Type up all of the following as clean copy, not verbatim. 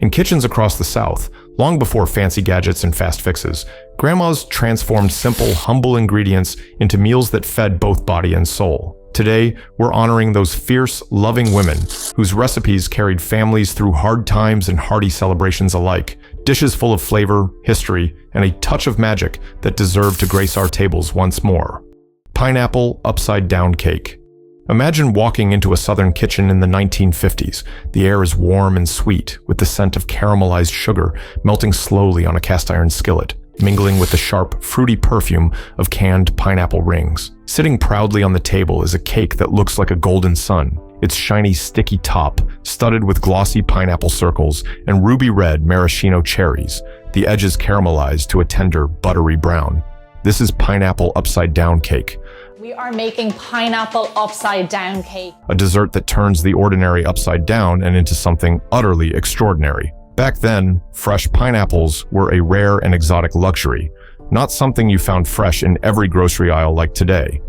In kitchens across the South, long before fancy gadgets and fast fixes, grandmas transformed simple, humble ingredients into meals that fed both body and soul. Today, we're honoring those fierce, loving women whose recipes carried families through hard times and hearty celebrations alike. Dishes full of flavor, history, and a touch of magic that deserve to grace our tables once more. Pineapple upside-down cake. Imagine walking into a southern kitchen in the 1950s. The air is warm and sweet, with the scent of caramelized sugar melting slowly on a cast-iron skillet, mingling with the sharp, fruity perfume of canned pineapple rings. Sitting proudly on the table is a cake that looks like a golden sun, its shiny, sticky top studded with glossy pineapple circles and ruby-red maraschino cherries, the edges caramelized to a tender, buttery brown. This is pineapple upside-down cake. We are making pineapple upside down cake. A dessert that turns the ordinary upside down and into something utterly extraordinary. Back then, fresh pineapples were a rare and exotic luxury, not something you found fresh in every grocery aisle like today.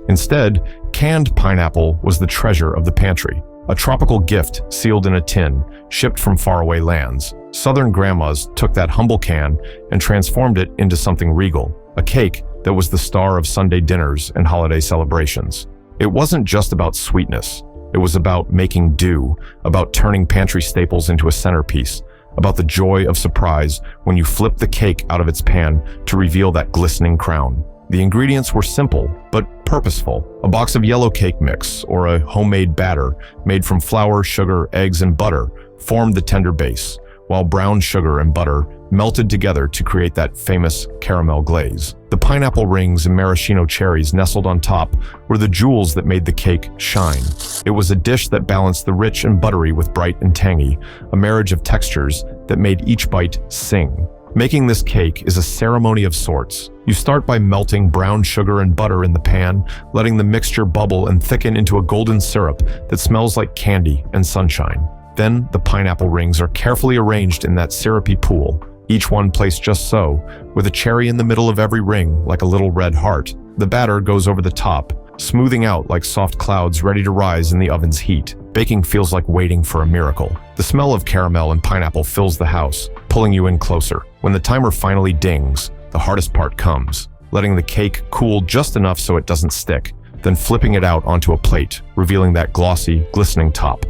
Instead, canned pineapple was the treasure of the pantry, a tropical gift sealed in a tin, shipped from faraway lands. Southern grandmas took that humble can and transformed it into something regal, a cake that was the star of Sunday dinners and holiday celebrations. It wasn't just about sweetness. It was about making do, about turning pantry staples into a centerpiece, about the joy of surprise when you flip the cake out of its pan to reveal that glistening crown. The ingredients were simple, but purposeful. A box of yellow cake mix or a homemade batter made from flour, sugar, eggs, and butter formed the tender base, while brown sugar and butter melted together to create that famous caramel glaze. The pineapple rings and maraschino cherries nestled on top were the jewels that made the cake shine. It was a dish that balanced the rich and buttery with bright and tangy, a marriage of textures that made each bite sing. Making this cake is a ceremony of sorts. You start by melting brown sugar and butter in the pan, letting the mixture bubble and thicken into a golden syrup that smells like candy and sunshine. Then the pineapple rings are carefully arranged in that syrupy pool, each one placed just so, with a cherry in the middle of every ring like a little red heart. The batter goes over the top, smoothing out like soft clouds ready to rise in the oven's heat. Baking feels like waiting for a miracle. The smell of caramel and pineapple fills the house, pulling you in closer. When the timer finally dings, the hardest part comes, letting the cake cool just enough so it doesn't stick, then flipping it out onto a plate, revealing that glossy, glistening top.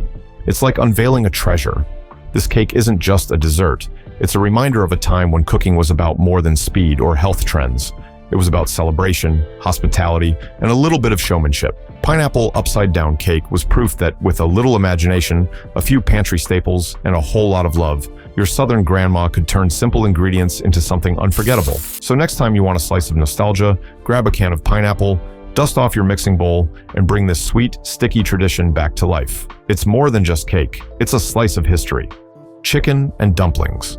It's like unveiling a treasure. This cake isn't just a dessert. It's a reminder of a time when cooking was about more than speed or health trends. It was about celebration, hospitality, and a little bit of showmanship. Pineapple upside-down cake was proof that with a little imagination, a few pantry staples, and a whole lot of love, your southern grandma could turn simple ingredients into something unforgettable. So next time you want a slice of nostalgia, grab a can of pineapple, dust off your mixing bowl, and bring this sweet, sticky tradition back to life. It's more than just cake. It's a slice of history. Chicken and dumplings.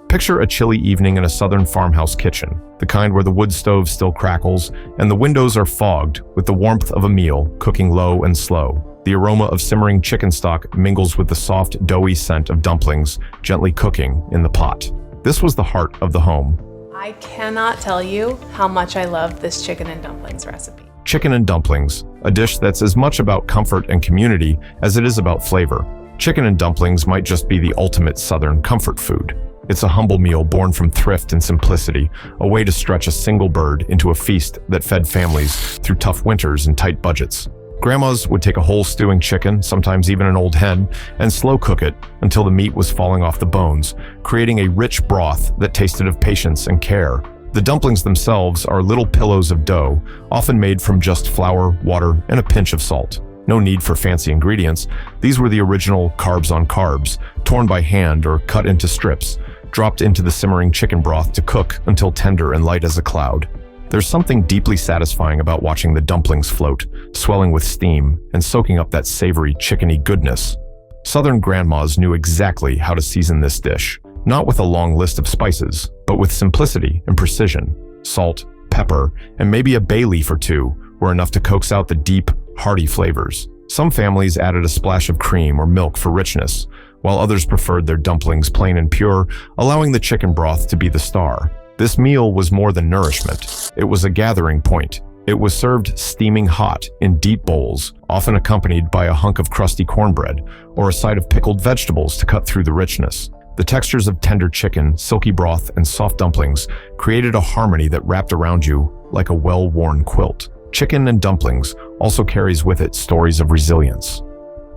Picture a chilly evening in a southern farmhouse kitchen, the kind where the wood stove still crackles and the windows are fogged with the warmth of a meal cooking low and slow. The aroma of simmering chicken stock mingles with the soft, doughy scent of dumplings gently cooking in the pot. This was the heart of the home. I cannot tell you how much I love this chicken and dumplings recipe. Chicken and dumplings, a dish that's as much about comfort and community as it is about flavor. Chicken and dumplings might just be the ultimate southern comfort food. It's a humble meal born from thrift and simplicity, a way to stretch a single bird into a feast that fed families through tough winters and tight budgets. Grandmas would take a whole stewing chicken, sometimes even an old hen, and slow cook it until the meat was falling off the bones, creating a rich broth that tasted of patience and care. The dumplings themselves are little pillows of dough, often made from just flour, water, and a pinch of salt. No need for fancy ingredients. These were the original carbs on carbs, torn by hand or cut into strips, dropped into the simmering chicken broth to cook until tender and light as a cloud. There's something deeply satisfying about watching the dumplings float, swelling with steam and soaking up that savory, chickeny goodness. Southern grandmas knew exactly how to season this dish, not with a long list of spices, but with simplicity and precision. Salt, pepper, and maybe a bay leaf or two were enough to coax out the deep, hearty flavors. Some families added a splash of cream or milk for richness, while others preferred their dumplings plain and pure, allowing the chicken broth to be the star. This meal was more than nourishment. It was a gathering point. It was served steaming hot in deep bowls, often accompanied by a hunk of crusty cornbread or a side of pickled vegetables to cut through the richness. The textures of tender chicken, silky broth, and soft dumplings created a harmony that wrapped around you like a well-worn quilt. Chicken and dumplings also carries with it stories of resilience.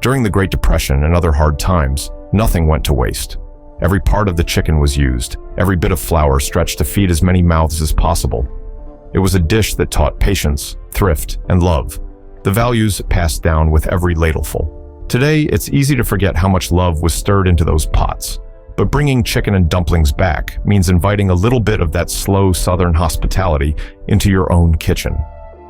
During the Great Depression and other hard times, nothing went to waste. Every part of the chicken was used, every bit of flour stretched to feed as many mouths as possible. It was a dish that taught patience, thrift, and love, the values passed down with every ladleful. Today, it's easy to forget how much love was stirred into those pots, but bringing chicken and dumplings back means inviting a little bit of that slow Southern hospitality into your own kitchen.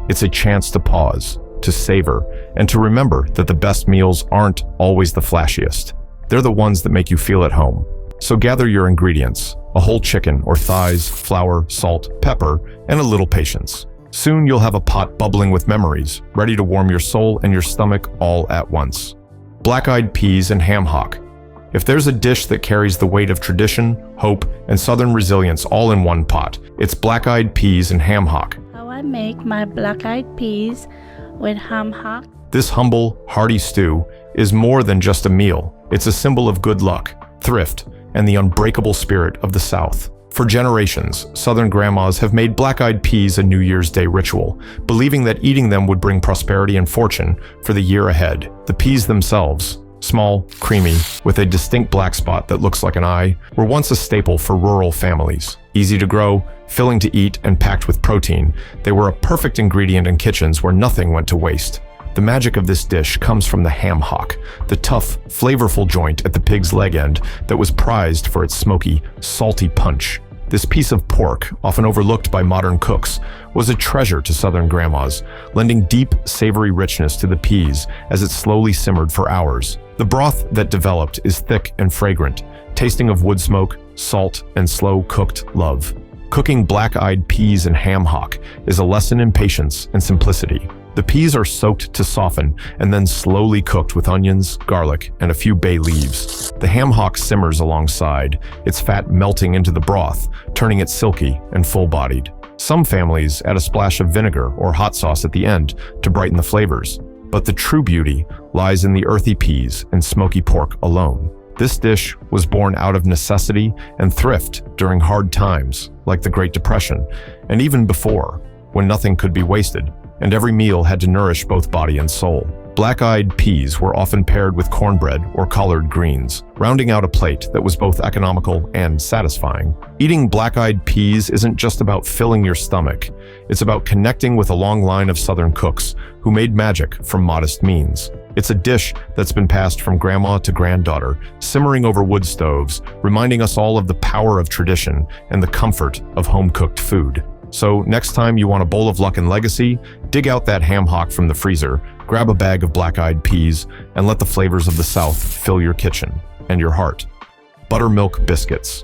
It's a chance to pause, to savor, and to remember that the best meals aren't always the flashiest. They're the ones that make you feel at home. So gather your ingredients, a whole chicken or thighs, flour, salt, pepper, and a little patience. Soon you'll have a pot bubbling with memories, ready to warm your soul and your stomach all at once. Black-eyed peas and ham hock. If there's a dish that carries the weight of tradition, hope, and Southern resilience all in one pot, it's black-eyed peas and ham hock. How I make my black-eyed peas with ham hock. This humble, hearty stew is more than just a meal. It's a symbol of good luck, thrift, and the unbreakable spirit of the South. For generations, Southern grandmas have made black-eyed peas a New Year's Day ritual, believing that eating them would bring prosperity and fortune for the year ahead. The peas themselves, small, creamy, with a distinct black spot that looks like an eye, were once a staple for rural families. Easy to grow, filling to eat, and packed with protein, they were a perfect ingredient in kitchens where nothing went to waste. The magic of this dish comes from the ham hock, the tough, flavorful joint at the pig's leg end that was prized for its smoky, salty punch. This piece of pork, often overlooked by modern cooks, was a treasure to Southern grandmas, lending deep, savory richness to the peas as it slowly simmered for hours. The broth that developed is thick and fragrant, tasting of wood smoke, salt, and slow-cooked love. Cooking black-eyed peas and ham hock is a lesson in patience and simplicity. The peas are soaked to soften and then slowly cooked with onions, garlic, and a few bay leaves. The ham hock simmers alongside, its fat melting into the broth, turning it silky and full-bodied. Some families add a splash of vinegar or hot sauce at the end to brighten the flavors, but the true beauty lies in the earthy peas and smoky pork alone. This dish was born out of necessity and thrift during hard times, like the Great Depression, and even before, when nothing could be wasted, and every meal had to nourish both body and soul. Black-eyed peas were often paired with cornbread or collard greens, rounding out a plate that was both economical and satisfying. Eating black-eyed peas isn't just about filling your stomach. It's about connecting with a long line of Southern cooks who made magic from modest means. It's a dish that's been passed from grandma to granddaughter, simmering over wood stoves, reminding us all of the power of tradition and the comfort of home-cooked food. So next time you want a bowl of luck and legacy, dig out that ham hock from the freezer, grab a bag of black-eyed peas, and let the flavors of the South fill your kitchen and your heart. Buttermilk biscuits.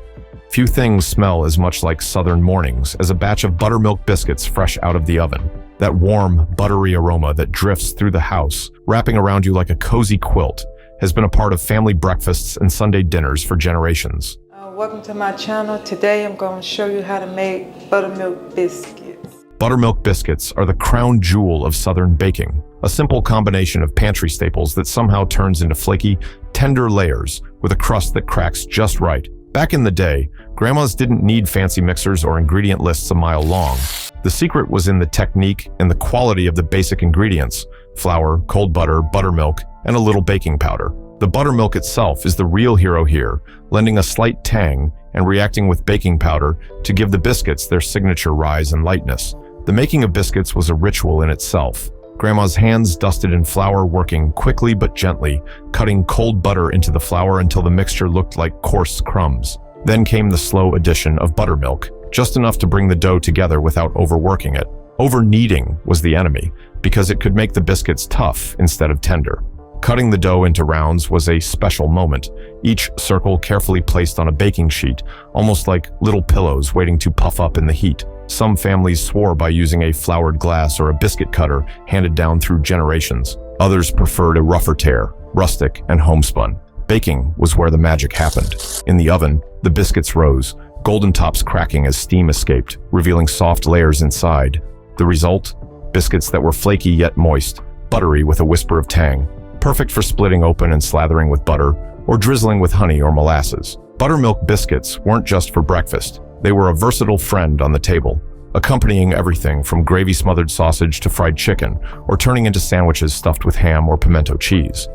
Few things smell as much like Southern mornings as a batch of buttermilk biscuits fresh out of the oven. That warm, buttery aroma that drifts through the house, wrapping around you like a cozy quilt, has been a part of family breakfasts and Sunday dinners for generations. Welcome to my channel. Today I'm going to show you how to make buttermilk biscuits. Buttermilk biscuits are the crown jewel of Southern baking, a simple combination of pantry staples that somehow turns into flaky, tender layers with a crust that cracks just right. Back in the day, grandmas didn't need fancy mixers or ingredient lists a mile long. The secret was in the technique and the quality of the basic ingredients: flour, cold butter, buttermilk, and a little baking powder. The buttermilk itself is the real hero here, lending a slight tang and reacting with baking powder to give the biscuits their signature rise and lightness. The making of biscuits was a ritual in itself. Grandma's hands dusted in flour, working quickly but gently, cutting cold butter into the flour until the mixture looked like coarse crumbs. Then came the slow addition of buttermilk, just enough to bring the dough together without overworking it. Over-kneading was the enemy, because it could make the biscuits tough instead of tender. Cutting the dough into rounds was a special moment, each circle carefully placed on a baking sheet, almost like little pillows waiting to puff up in the heat. Some families swore by using a floured glass or a biscuit cutter handed down through generations. Others preferred a rougher tear, rustic and homespun. Baking was where the magic happened. In the oven, the biscuits rose, golden tops cracking as steam escaped, revealing soft layers inside. The result? Biscuits that were flaky yet moist, buttery with a whisper of tang. Perfect for splitting open and slathering with butter, or drizzling with honey or molasses. Buttermilk biscuits weren't just for breakfast. They were a versatile friend on the table, accompanying everything from gravy-smothered sausage to fried chicken, or turning into sandwiches stuffed with ham or pimento cheese.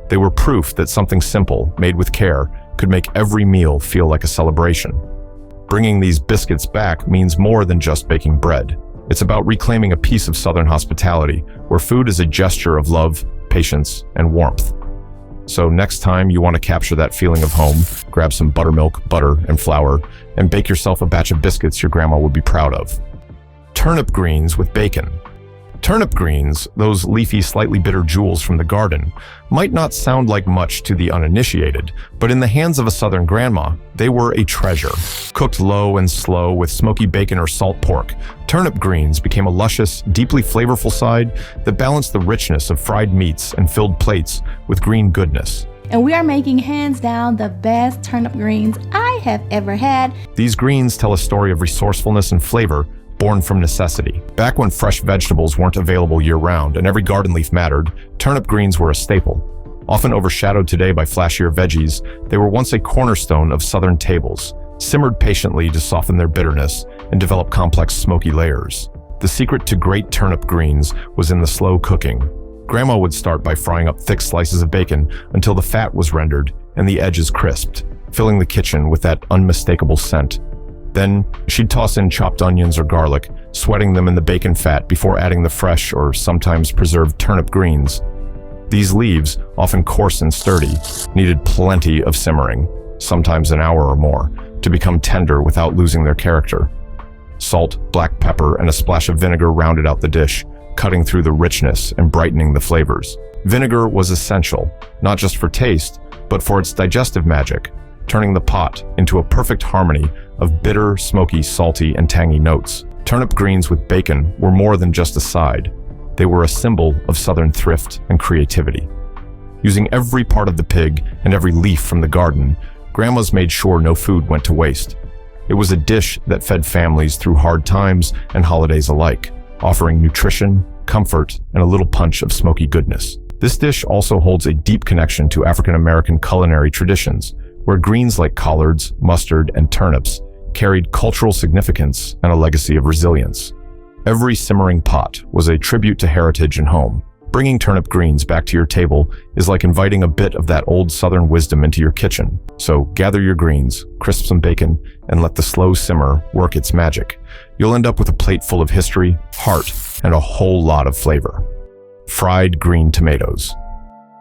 They were proof that something simple, made with care, could make every meal feel like a celebration. Bringing these biscuits back means more than just baking bread. It's about reclaiming a piece of Southern hospitality, where food is a gesture of love, patience, and warmth. So next time you want to capture that feeling of home, grab some buttermilk, butter, and flour, and bake yourself a batch of biscuits your grandma would be proud of. Turnip greens with bacon. Turnip greens, those leafy, slightly bitter jewels from the garden, might not sound like much to the uninitiated, but in the hands of a Southern grandma, they were a treasure. Cooked low and slow with smoky bacon or salt pork, turnip greens became a luscious, deeply flavorful side that balanced the richness of fried meats and filled plates with green goodness. And we are making hands down the best turnip greens I have ever had. These greens tell a story of resourcefulness and flavor born from necessity. Back when fresh vegetables weren't available year-round and every garden leaf mattered, turnip greens were a staple. Often overshadowed today by flashier veggies, they were once a cornerstone of Southern tables, simmered patiently to soften their bitterness and develop complex smoky layers. The secret to great turnip greens was in the slow cooking. Grandma would start by frying up thick slices of bacon until the fat was rendered and the edges crisped, filling the kitchen with that unmistakable scent. Then, she'd toss in chopped onions or garlic, sweating them in the bacon fat before adding the fresh or sometimes preserved turnip greens. These leaves, often coarse and sturdy, needed plenty of simmering, sometimes an hour or more, to become tender without losing their character. Salt, black pepper, and a splash of vinegar rounded out the dish, cutting through the richness and brightening the flavors. Vinegar was essential, not just for taste, but for its digestive magic, turning the pot into a perfect harmony of bitter, smoky, salty, and tangy notes. Turnip greens with bacon were more than just a side. They were a symbol of Southern thrift and creativity. Using every part of the pig and every leaf from the garden, grandmas made sure no food went to waste. It was a dish that fed families through hard times and holidays alike, offering nutrition, comfort, and a little punch of smoky goodness. This dish also holds a deep connection to African American culinary traditions, where greens like collards, mustard, and turnips carried cultural significance and a legacy of resilience. Every simmering pot was a tribute to heritage and home. Bringing turnip greens back to your table is like inviting a bit of that old Southern wisdom into your kitchen. So gather your greens, crisp some bacon, and let the slow simmer work its magic. You'll end up with a plate full of history, heart, and a whole lot of flavor. Fried green tomatoes.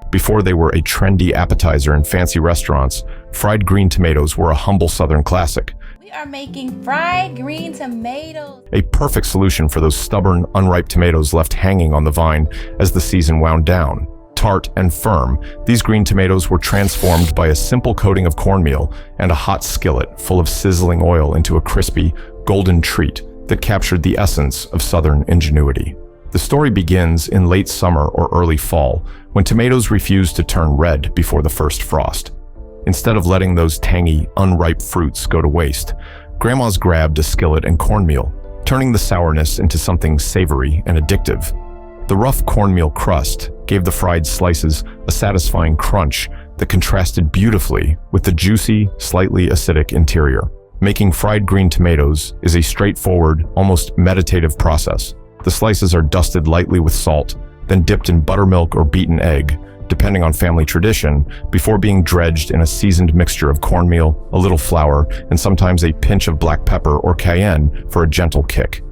Before they were a trendy appetizer in fancy restaurants, fried green tomatoes were a humble Southern classic. We are making fried green tomatoes. A perfect solution for those stubborn, unripe tomatoes left hanging on the vine as the season wound down. Tart and firm, these green tomatoes were transformed by a simple coating of cornmeal and a hot skillet full of sizzling oil into a crispy, golden treat that captured the essence of Southern ingenuity. The story begins in late summer or early fall, when tomatoes refused to turn red before the first frost. Instead of letting those tangy, unripe fruits go to waste, grandmas grabbed a skillet and cornmeal, turning the sourness into something savory and addictive. The rough cornmeal crust gave the fried slices a satisfying crunch that contrasted beautifully with the juicy, slightly acidic interior. Making fried green tomatoes is a straightforward, almost meditative process. The slices are dusted lightly with salt, then dipped in buttermilk or beaten egg, depending on family tradition, before being dredged in a seasoned mixture of cornmeal, a little flour, and sometimes a pinch of black pepper or cayenne for a gentle kick.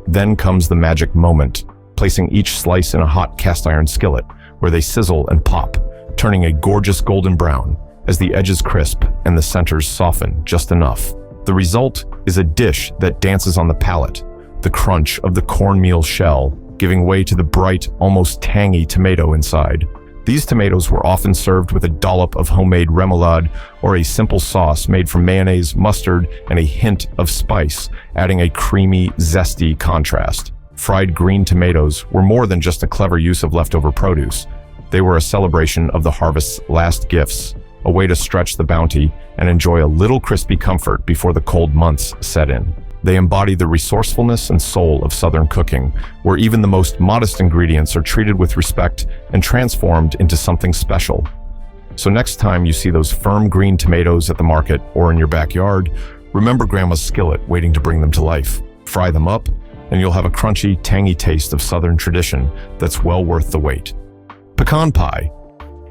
Then comes the magic moment, placing each slice in a hot cast iron skillet, where they sizzle and pop, turning a gorgeous golden brown as the edges crisp and the centers soften just enough. The result is a dish that dances on the palate, the crunch of the cornmeal shell giving way to the bright, almost tangy tomato inside. These tomatoes were often served with a dollop of homemade remoulade or a simple sauce made from mayonnaise, mustard, and a hint of spice, adding a creamy, zesty contrast. Fried green tomatoes were more than just a clever use of leftover produce. They were a celebration of the harvest's last gifts, a way to stretch the bounty and enjoy a little crispy comfort before the cold months set in. They embody the resourcefulness and soul of Southern cooking, where even the most modest ingredients are treated with respect and transformed into something special. So next time you see those firm green tomatoes at the market or in your backyard, remember Grandma's skillet waiting to bring them to life. Fry them up, and you'll have a crunchy, tangy taste of Southern tradition that's well worth the wait. Pecan pie.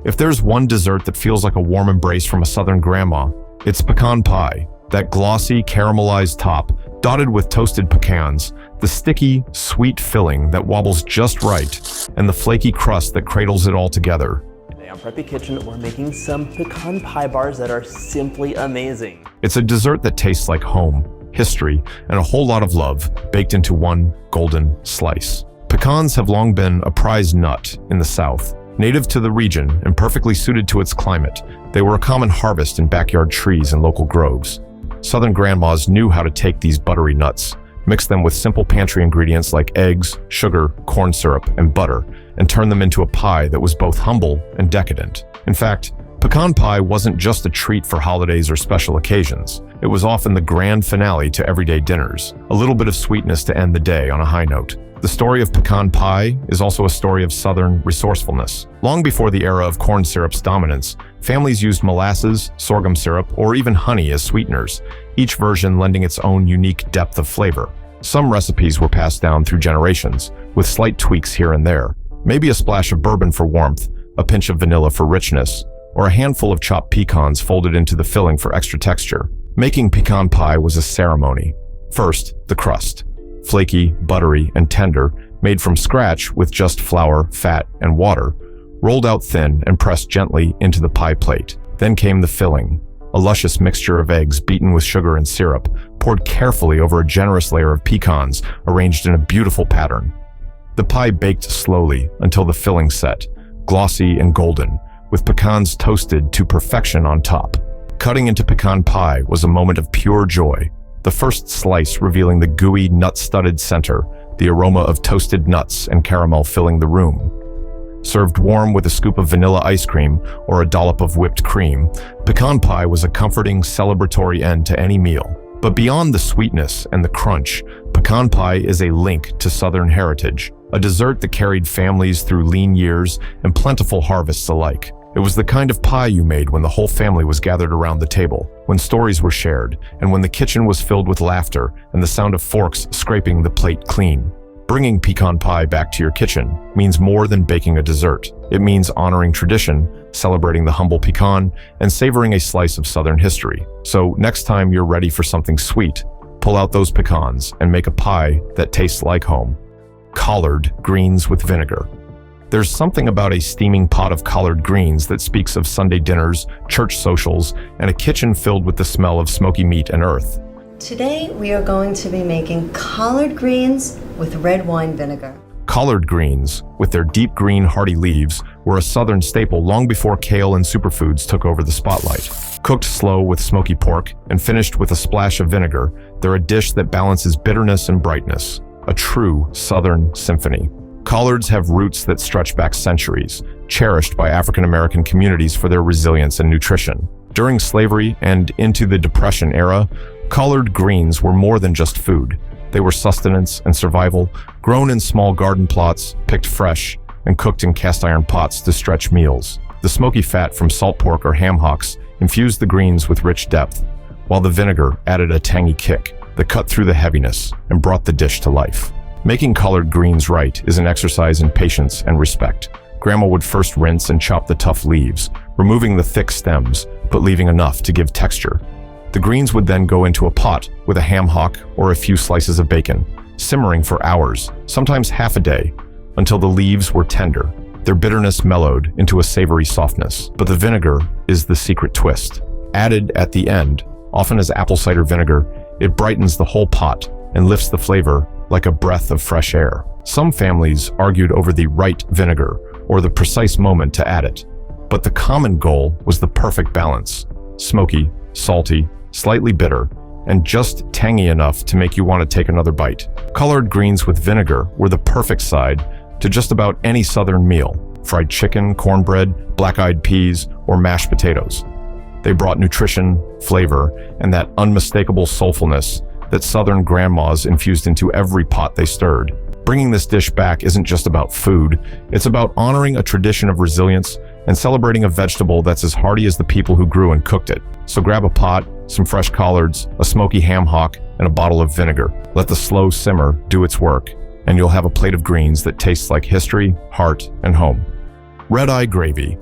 If there's one dessert that feels like a warm embrace from a Southern grandma, it's pecan pie. That glossy, caramelized top, dotted with toasted pecans, the sticky, sweet filling that wobbles just right, and the flaky crust that cradles it all together. Today on Preppy Kitchen, we're making some pecan pie bars that are simply amazing. It's a dessert that tastes like home, history, and a whole lot of love baked into one golden slice. Pecans have long been a prized nut in the South. Native to the region and perfectly suited to its climate, they were a common harvest in backyard trees and local groves. Southern grandmas knew how to take these buttery nuts, mix them with simple pantry ingredients like eggs, sugar, corn syrup, and butter, and turn them into a pie that was both humble and decadent. In fact, pecan pie wasn't just a treat for holidays or special occasions. It was often the grand finale to everyday dinners, a little bit of sweetness to end the day on a high note. The story of pecan pie is also a story of Southern resourcefulness. Long before the era of corn syrup's dominance, families used molasses, sorghum syrup, or even honey as sweeteners, each version lending its own unique depth of flavor. Some recipes were passed down through generations, with slight tweaks here and there. Maybe a splash of bourbon for warmth, a pinch of vanilla for richness, or a handful of chopped pecans folded into the filling for extra texture. Making pecan pie was a ceremony. First, the crust. Flaky, buttery, and tender, made from scratch with just flour, fat, and water, rolled out thin and pressed gently into the pie plate. Then came the filling, a luscious mixture of eggs beaten with sugar and syrup, poured carefully over a generous layer of pecans arranged in a beautiful pattern. The pie baked slowly until the filling set, glossy and golden, with pecans toasted to perfection on top. Cutting into pecan pie was a moment of pure joy. The first slice revealing the gooey, nut-studded center, the aroma of toasted nuts and caramel filling the room. Served warm with a scoop of vanilla ice cream or a dollop of whipped cream, pecan pie was a comforting, celebratory end to any meal. But beyond the sweetness and the crunch, pecan pie is a link to Southern heritage, a dessert that carried families through lean years and plentiful harvests alike. It was the kind of pie you made when the whole family was gathered around the table, when stories were shared, and when the kitchen was filled with laughter and the sound of forks scraping the plate clean. Bringing pecan pie back to your kitchen means more than baking a dessert. It means honoring tradition, celebrating the humble pecan, and savoring a slice of Southern history. So next time you're ready for something sweet, pull out those pecans and make a pie that tastes like home. Collard greens with vinegar. There's something about a steaming pot of collard greens that speaks of Sunday dinners, church socials, and a kitchen filled with the smell of smoky meat and earth. Today we are going to be making collard greens with red wine vinegar. Collard greens, with their deep green hearty leaves, were a Southern staple long before kale and superfoods took over the spotlight. Cooked slow with smoky pork and finished with a splash of vinegar, they're a dish that balances bitterness and brightness, a true Southern symphony. Collards have roots that stretch back centuries, cherished by African American communities for their resilience and nutrition. During slavery and into the Depression era, collard greens were more than just food. They were sustenance and survival, grown in small garden plots, picked fresh, and cooked in cast iron pots to stretch meals. The smoky fat from salt pork or ham hocks infused the greens with rich depth, while the vinegar added a tangy kick that cut through the heaviness and brought the dish to life. Making collard greens right is an exercise in patience and respect. Grandma would first rinse and chop the tough leaves, removing the thick stems, but leaving enough to give texture. The greens would then go into a pot with a ham hock or a few slices of bacon, simmering for hours, sometimes half a day, until the leaves were tender. Their bitterness mellowed into a savory softness. But the vinegar is the secret twist. Added at the end, often as apple cider vinegar, it brightens the whole pot and lifts the flavor like a breath of fresh air. Some families argued over the right vinegar or the precise moment to add it, but the common goal was the perfect balance: smoky, salty, slightly bitter, and just tangy enough to make you want to take another bite. Collard greens with vinegar were the perfect side to just about any Southern meal: fried chicken, cornbread, black-eyed peas, or mashed potatoes. They brought nutrition, flavor, and that unmistakable soulfulness that Southern grandmas infused into every pot they stirred. Bringing this dish back isn't just about food, it's about honoring a tradition of resilience, and celebrating a vegetable that's as hearty as the people who grew and cooked it. So grab a pot, some fresh collards, a smoky ham hock, and a bottle of vinegar. Let the slow simmer do its work, and you'll have a plate of greens that tastes like history, heart, and home. Red-eye gravy.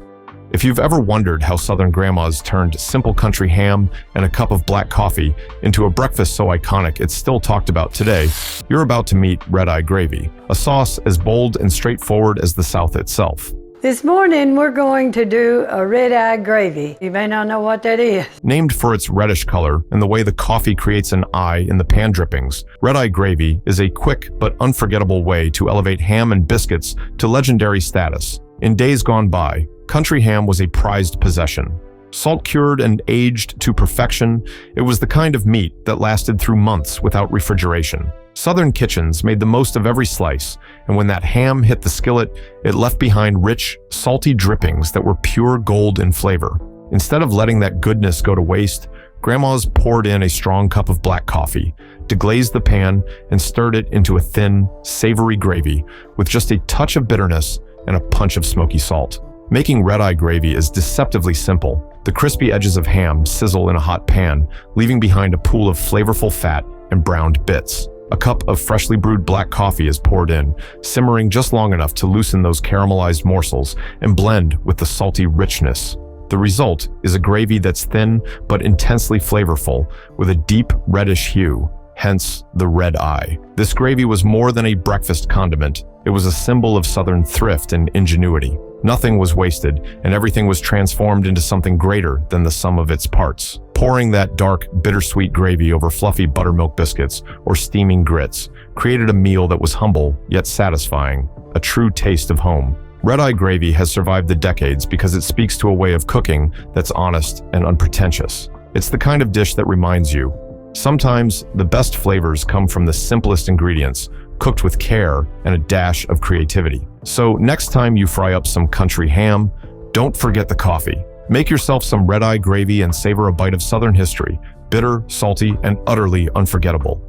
If you've ever wondered how Southern grandmas turned simple country ham and a cup of black coffee into a breakfast so iconic it's still talked about today, you're about to meet red-eye gravy, a sauce as bold and straightforward as the South itself. This morning we're going to do a red-eye gravy. You may not know what that is. Named for its reddish color and the way the coffee creates an eye in the pan drippings, red-eye gravy is a quick but unforgettable way to elevate ham and biscuits to legendary status. In days gone by, country ham was a prized possession. Salt-cured and aged to perfection, it was the kind of meat that lasted through months without refrigeration. Southern kitchens made the most of every slice, and when that ham hit the skillet, it left behind rich, salty drippings that were pure gold in flavor. Instead of letting that goodness go to waste, grandmas poured in a strong cup of black coffee, deglazed the pan, and stirred it into a thin, savory gravy with just a touch of bitterness and a punch of smoky salt. Making red-eye gravy is deceptively simple. The crispy edges of ham sizzle in a hot pan, leaving behind a pool of flavorful fat and browned bits. A cup of freshly brewed black coffee is poured in, simmering just long enough to loosen those caramelized morsels and blend with the salty richness. The result is a gravy that's thin but intensely flavorful, with a deep reddish hue, hence the red eye. This gravy was more than a breakfast condiment. It was a symbol of Southern thrift and ingenuity. Nothing was wasted, and everything was transformed into something greater than the sum of its parts. Pouring that dark, bittersweet gravy over fluffy buttermilk biscuits or steaming grits created a meal that was humble yet satisfying, a true taste of home. Red-eye gravy has survived the decades because it speaks to a way of cooking that's honest and unpretentious. It's the kind of dish that reminds you, sometimes the best flavors come from the simplest ingredients, cooked with care and a dash of creativity. So next time you fry up some country ham, don't forget the coffee. Make yourself some red-eye gravy and savor a bite of Southern history, bitter, salty, and utterly unforgettable.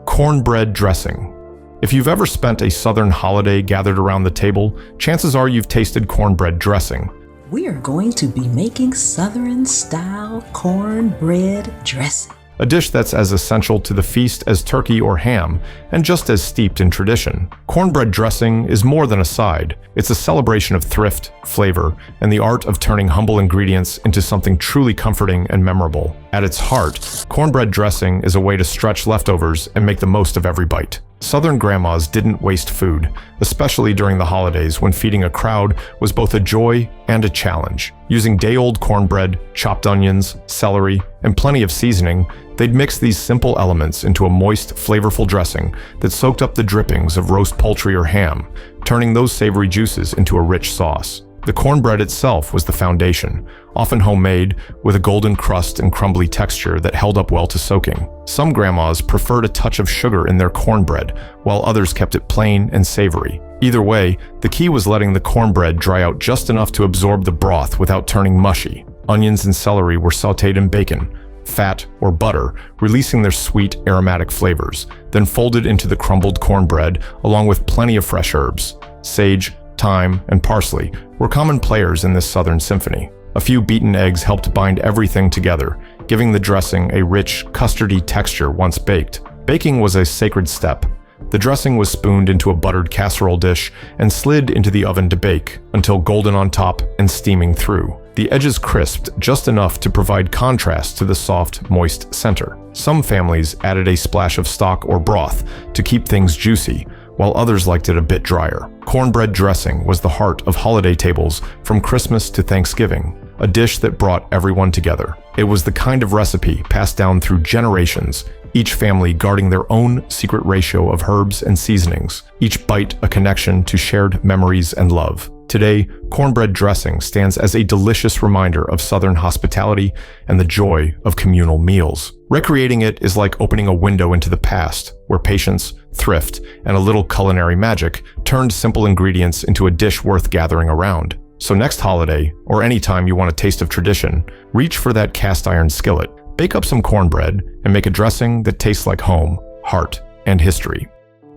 Cornbread dressing. If you've ever spent a Southern holiday gathered around the table, chances are you've tasted cornbread dressing. We are going to be making Southern-style cornbread dressing. A dish that's as essential to the feast as turkey or ham, and just as steeped in tradition. Cornbread dressing is more than a side. It's a celebration of thrift, flavor, and the art of turning humble ingredients into something truly comforting and memorable. At its heart, cornbread dressing is a way to stretch leftovers and make the most of every bite. Southern grandmas didn't waste food, especially during the holidays when feeding a crowd was both a joy and a challenge. Using day-old cornbread, chopped onions, celery, and plenty of seasoning, they'd mix these simple elements into a moist, flavorful dressing that soaked up the drippings of roast poultry or ham, turning those savory juices into a rich sauce. The cornbread itself was the foundation, often homemade, with a golden crust and crumbly texture that held up well to soaking. Some grandmas preferred a touch of sugar in their cornbread, while others kept it plain and savory. Either way, the key was letting the cornbread dry out just enough to absorb the broth without turning mushy. Onions and celery were sautéed in bacon, fat, or butter, releasing their sweet, aromatic flavors, then folded into the crumbled cornbread along with plenty of fresh herbs. Sage, thyme, and parsley were common players in this Southern symphony. A few beaten eggs helped bind everything together, giving the dressing a rich, custardy texture once baked. Baking was a sacred step. The dressing was spooned into a buttered casserole dish and slid into the oven to bake, until golden on top and steaming through. The edges crisped just enough to provide contrast to the soft, moist center. Some families added a splash of stock or broth to keep things juicy, while others liked it a bit drier. Cornbread dressing was the heart of holiday tables from Christmas to Thanksgiving, a dish that brought everyone together. It was the kind of recipe passed down through generations, each family guarding their own secret ratio of herbs and seasonings, each bite a connection to shared memories and love. Today, cornbread dressing stands as a delicious reminder of Southern hospitality and the joy of communal meals. Recreating it is like opening a window into the past, where patience, thrift, and a little culinary magic turned simple ingredients into a dish worth gathering around. So next holiday, or any time you want a taste of tradition, reach for that cast iron skillet, bake up some cornbread, and make a dressing that tastes like home, heart, and history.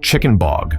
Chicken bog.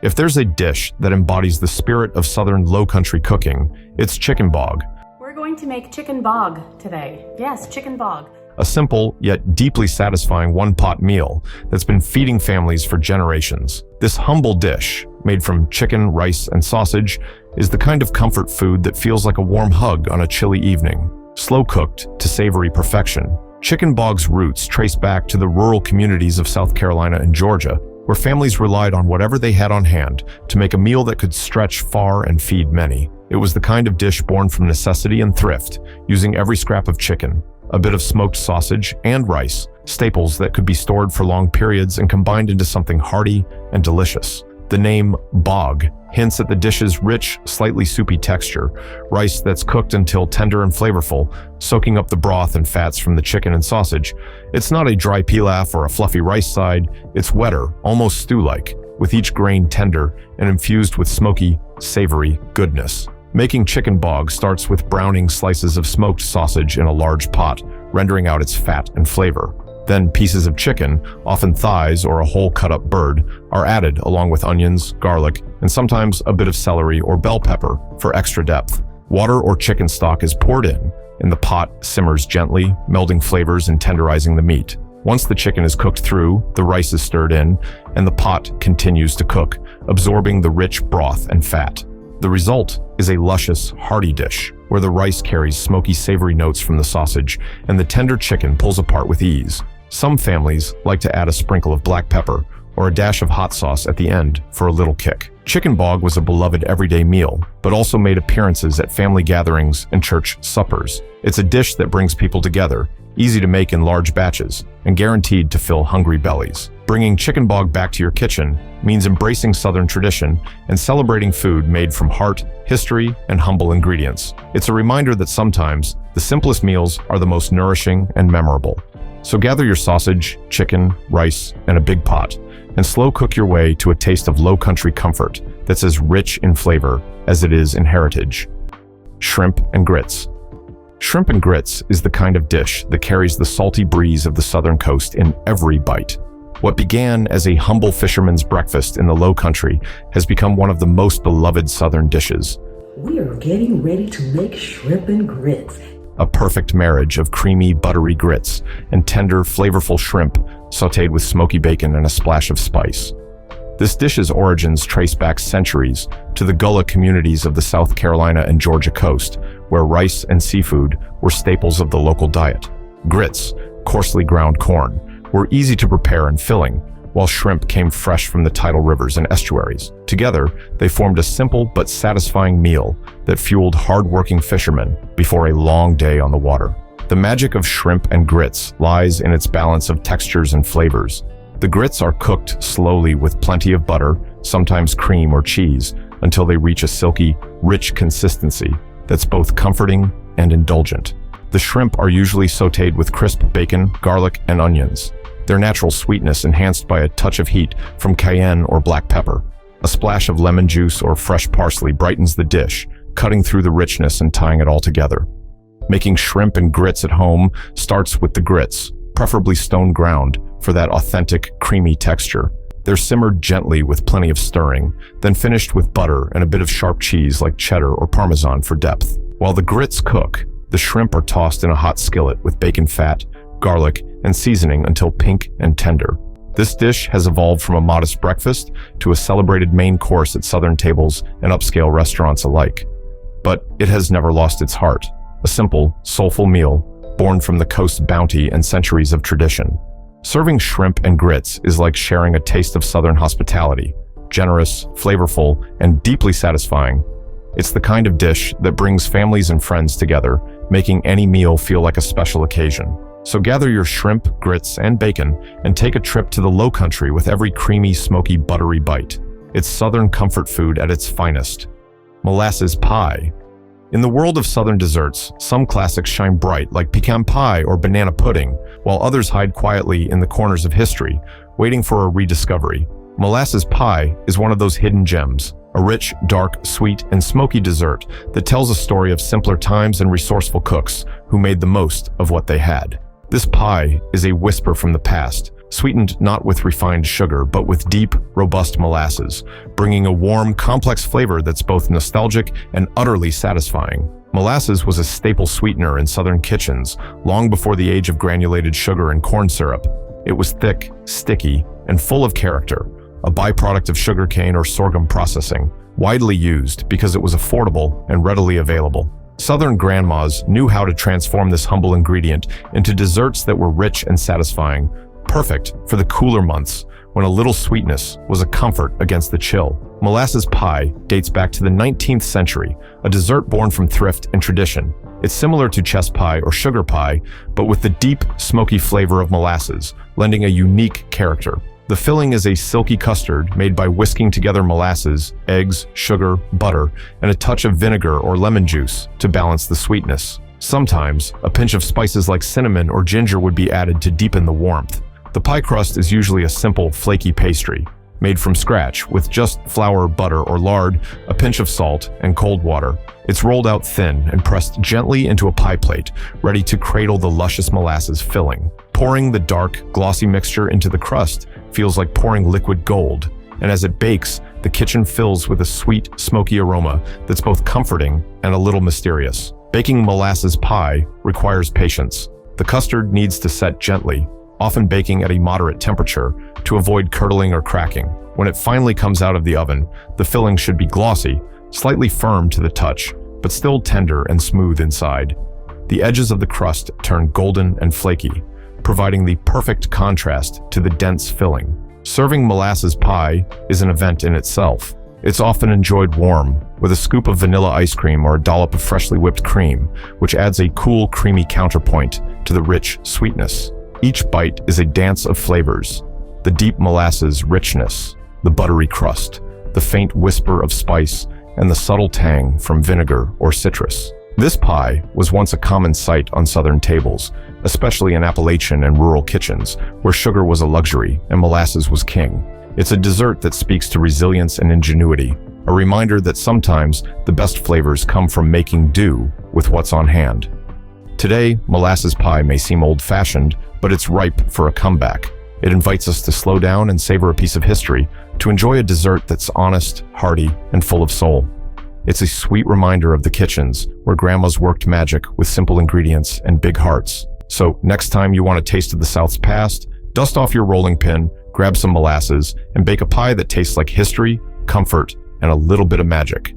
If there's a dish that embodies the spirit of Southern low-country cooking, it's chicken bog. We're going to make chicken bog today. Yes, chicken bog. A simple yet deeply satisfying one-pot meal that's been feeding families for generations. This humble dish, made from chicken, rice, and sausage, is the kind of comfort food that feels like a warm hug on a chilly evening. Slow-cooked to savory perfection, chicken bog's roots trace back to the rural communities of South Carolina and Georgia, where families relied on whatever they had on hand to make a meal that could stretch far and feed many. It was the kind of dish born from necessity and thrift, using every scrap of chicken, a bit of smoked sausage, and rice, staples that could be stored for long periods and combined into something hearty and delicious. The name bog hints at the dish's rich, slightly soupy texture, rice that's cooked until tender and flavorful, soaking up the broth and fats from the chicken and sausage. It's not a dry pilaf or a fluffy rice side, it's wetter, almost stew-like, with each grain tender and infused with smoky, savory goodness. Making chicken bog starts with browning slices of smoked sausage in a large pot, rendering out its fat and flavor. Then pieces of chicken, often thighs or a whole cut-up bird, are added along with onions, garlic, and sometimes a bit of celery or bell pepper for extra depth. Water or chicken stock is poured in, and the pot simmers gently, melding flavors and tenderizing the meat. Once the chicken is cooked through, the rice is stirred in, and the pot continues to cook, absorbing the rich broth and fat. The result is a luscious, hearty dish, where the rice carries smoky, savory notes from the sausage, and the tender chicken pulls apart with ease. Some families like to add a sprinkle of black pepper or a dash of hot sauce at the end for a little kick. Chicken bog was a beloved everyday meal, but also made appearances at family gatherings and church suppers. It's a dish that brings people together, easy to make in large batches, and guaranteed to fill hungry bellies. Bringing chicken bog back to your kitchen means embracing Southern tradition and celebrating food made from heart, history, and humble ingredients. It's a reminder that sometimes the simplest meals are the most nourishing and memorable. So gather your sausage, chicken, rice, and a big pot, and slow cook your way to a taste of low-country comfort that's as rich in flavor as it is in heritage. Shrimp and grits. Shrimp and grits is the kind of dish that carries the salty breeze of the southern coast in every bite. What began as a humble fisherman's breakfast in the Low Country has become one of the most beloved southern dishes. We are getting ready to make shrimp and grits. A perfect marriage of creamy, buttery grits and tender, flavorful shrimp sautéed with smoky bacon and a splash of spice. This dish's origins trace back centuries to the Gullah communities of the South Carolina and Georgia coast, where rice and seafood were staples of the local diet. Grits, coarsely ground corn, were easy to prepare and filling, while shrimp came fresh from the tidal rivers and estuaries. Together, they formed a simple but satisfying meal that fueled hard-working fishermen before a long day on the water. The magic of shrimp and grits lies in its balance of textures and flavors. The grits are cooked slowly with plenty of butter, sometimes cream or cheese, until they reach a silky, rich consistency that's both comforting and indulgent. The shrimp are usually sautéed with crisp bacon, garlic, and onions, their natural sweetness enhanced by a touch of heat from cayenne or black pepper. A splash of lemon juice or fresh parsley brightens the dish, cutting through the richness and tying it all together. Making shrimp and grits at home starts with the grits, preferably stone ground, for that authentic, creamy texture. They're simmered gently with plenty of stirring, then finished with butter and a bit of sharp cheese like cheddar or Parmesan for depth. While the grits cook, the shrimp are tossed in a hot skillet with bacon fat, garlic, and seasoning until pink and tender. This dish has evolved from a modest breakfast to a celebrated main course at Southern tables and upscale restaurants alike. But it has never lost its heart, a simple, soulful meal born from the coast's bounty and centuries of tradition. Serving shrimp and grits is like sharing a taste of Southern hospitality, generous, flavorful, and deeply satisfying. It's the kind of dish that brings families and friends together, making any meal feel like a special occasion. So gather your shrimp, grits, and bacon and take a trip to the Low Country with every creamy, smoky, buttery bite. It's Southern comfort food at its finest. Molasses pie. In the world of Southern desserts, some classics shine bright like pecan pie or banana pudding, while others hide quietly in the corners of history, waiting for a rediscovery. Molasses pie is one of those hidden gems, a rich, dark, sweet, and smoky dessert that tells a story of simpler times and resourceful cooks who made the most of what they had. This pie is a whisper from the past, sweetened not with refined sugar, but with deep, robust molasses, bringing a warm, complex flavor that's both nostalgic and utterly satisfying. Molasses was a staple sweetener in Southern kitchens long before the age of granulated sugar and corn syrup. It was thick, sticky, and full of character, a byproduct of sugarcane or sorghum processing, widely used because it was affordable and readily available. Southern grandmas knew how to transform this humble ingredient into desserts that were rich and satisfying, perfect for the cooler months when a little sweetness was a comfort against the chill. Molasses pie dates back to the 19th century, a dessert born from thrift and tradition. It's similar to chess pie or sugar pie, but with the deep, smoky flavor of molasses, lending a unique character. The filling is a silky custard made by whisking together molasses, eggs, sugar, butter, and a touch of vinegar or lemon juice to balance the sweetness. Sometimes, a pinch of spices like cinnamon or ginger would be added to deepen the warmth. The pie crust is usually a simple, flaky pastry, made from scratch with just flour, butter, or lard, a pinch of salt, and cold water. It's rolled out thin and pressed gently into a pie plate, ready to cradle the luscious molasses filling. Pouring the dark, glossy mixture into the crust feels like pouring liquid gold, and as it bakes, the kitchen fills with a sweet, smoky aroma that's both comforting and a little mysterious. Baking molasses pie requires patience. The custard needs to set gently, often baking at a moderate temperature to avoid curdling or cracking. When it finally comes out of the oven, the filling should be glossy, slightly firm to the touch, but still tender and smooth inside. The edges of the crust turn golden and flaky, providing the perfect contrast to the dense filling. Serving molasses pie is an event in itself. It's often enjoyed warm, with a scoop of vanilla ice cream or a dollop of freshly whipped cream, which adds a cool, creamy counterpoint to the rich sweetness. Each bite is a dance of flavors: the deep molasses richness, the buttery crust, the faint whisper of spice, and the subtle tang from vinegar or citrus. This pie was once a common sight on Southern tables, especially in Appalachian and rural kitchens, where sugar was a luxury and molasses was king. It's a dessert that speaks to resilience and ingenuity, a reminder that sometimes the best flavors come from making do with what's on hand. Today, molasses pie may seem old-fashioned, but it's ripe for a comeback. It invites us to slow down and savor a piece of history, to enjoy a dessert that's honest, hearty, and full of soul. It's a sweet reminder of the kitchens where grandmas worked magic with simple ingredients and big hearts. So next time you want a taste of the South's past, dust off your rolling pin, grab some molasses, and bake a pie that tastes like history, comfort, and a little bit of magic.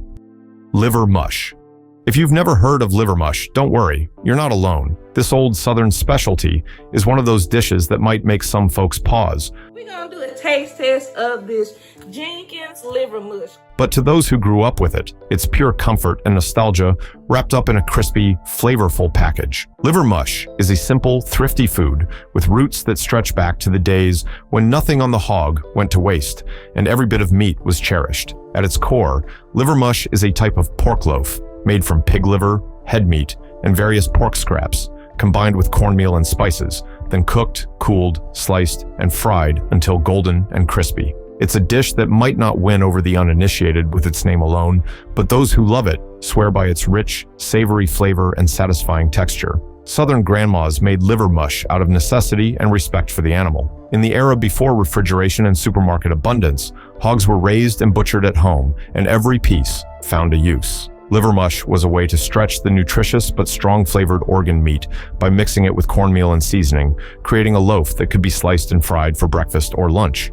Liver mush. If you've never heard of liver mush, don't worry, you're not alone. This old Southern specialty is one of those dishes that might make some folks pause. We're gonna do a taste test of this Jenkins liver mush. But to those who grew up with it, it's pure comfort and nostalgia wrapped up in a crispy, flavorful package. Liver mush is a simple, thrifty food with roots that stretch back to the days when nothing on the hog went to waste and every bit of meat was cherished. At its core, liver mush is a type of pork loaf made from pig liver, head meat, and various pork scraps, combined with cornmeal and spices, then cooked, cooled, sliced, and fried until golden and crispy. It's a dish that might not win over the uninitiated with its name alone, but those who love it swear by its rich, savory flavor and satisfying texture. Southern grandmas made liver mush out of necessity and respect for the animal. In the era before refrigeration and supermarket abundance, hogs were raised and butchered at home, and every piece found a use. Liver mush was a way to stretch the nutritious but strong-flavored organ meat by mixing it with cornmeal and seasoning, creating a loaf that could be sliced and fried for breakfast or lunch.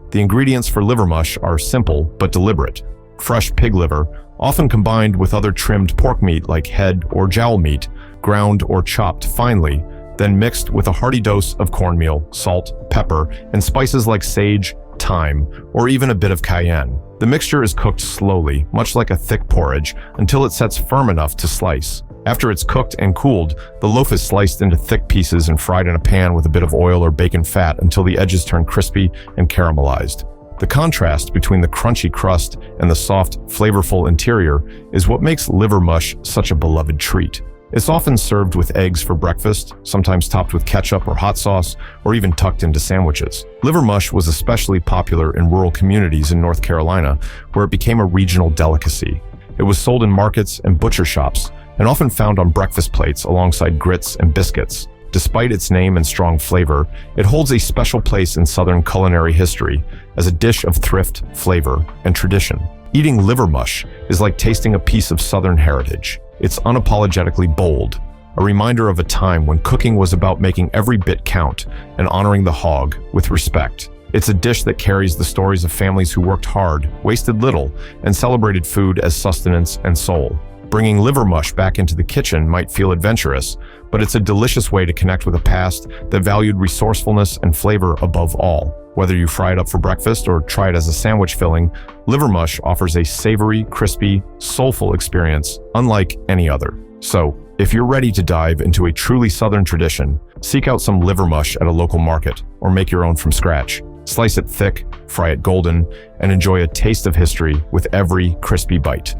The ingredients for liver mush are simple but deliberate. Fresh pig liver, often combined with other trimmed pork meat like head or jowl meat, ground or chopped finely, then mixed with a hearty dose of cornmeal, salt, pepper, and spices like sage, thyme, or even a bit of cayenne. The mixture is cooked slowly, much like a thick porridge, until it sets firm enough to slice. After it's cooked and cooled, the loaf is sliced into thick pieces and fried in a pan with a bit of oil or bacon fat until the edges turn crispy and caramelized. The contrast between the crunchy crust and the soft, flavorful interior is what makes liver mush such a beloved treat. It's often served with eggs for breakfast, sometimes topped with ketchup or hot sauce, or even tucked into sandwiches. Liver mush was especially popular in rural communities in North Carolina, where it became a regional delicacy. It was sold in markets and butcher shops, and often found on breakfast plates alongside grits and biscuits. Despite its name and strong flavor, it holds a special place in Southern culinary history as a dish of thrift, flavor, and tradition. Eating liver mush is like tasting a piece of Southern heritage. It's unapologetically bold, a reminder of a time when cooking was about making every bit count and honoring the hog with respect. It's a dish that carries the stories of families who worked hard, wasted little, and celebrated food as sustenance and soul. Bringing liver mush back into the kitchen might feel adventurous, but it's a delicious way to connect with a past that valued resourcefulness and flavor above all. Whether you fry it up for breakfast or try it as a sandwich filling, liver mush offers a savory, crispy, soulful experience unlike any other. So, if you're ready to dive into a truly Southern tradition, seek out some liver mush at a local market or make your own from scratch. Slice it thick, fry it golden, and enjoy a taste of history with every crispy bite.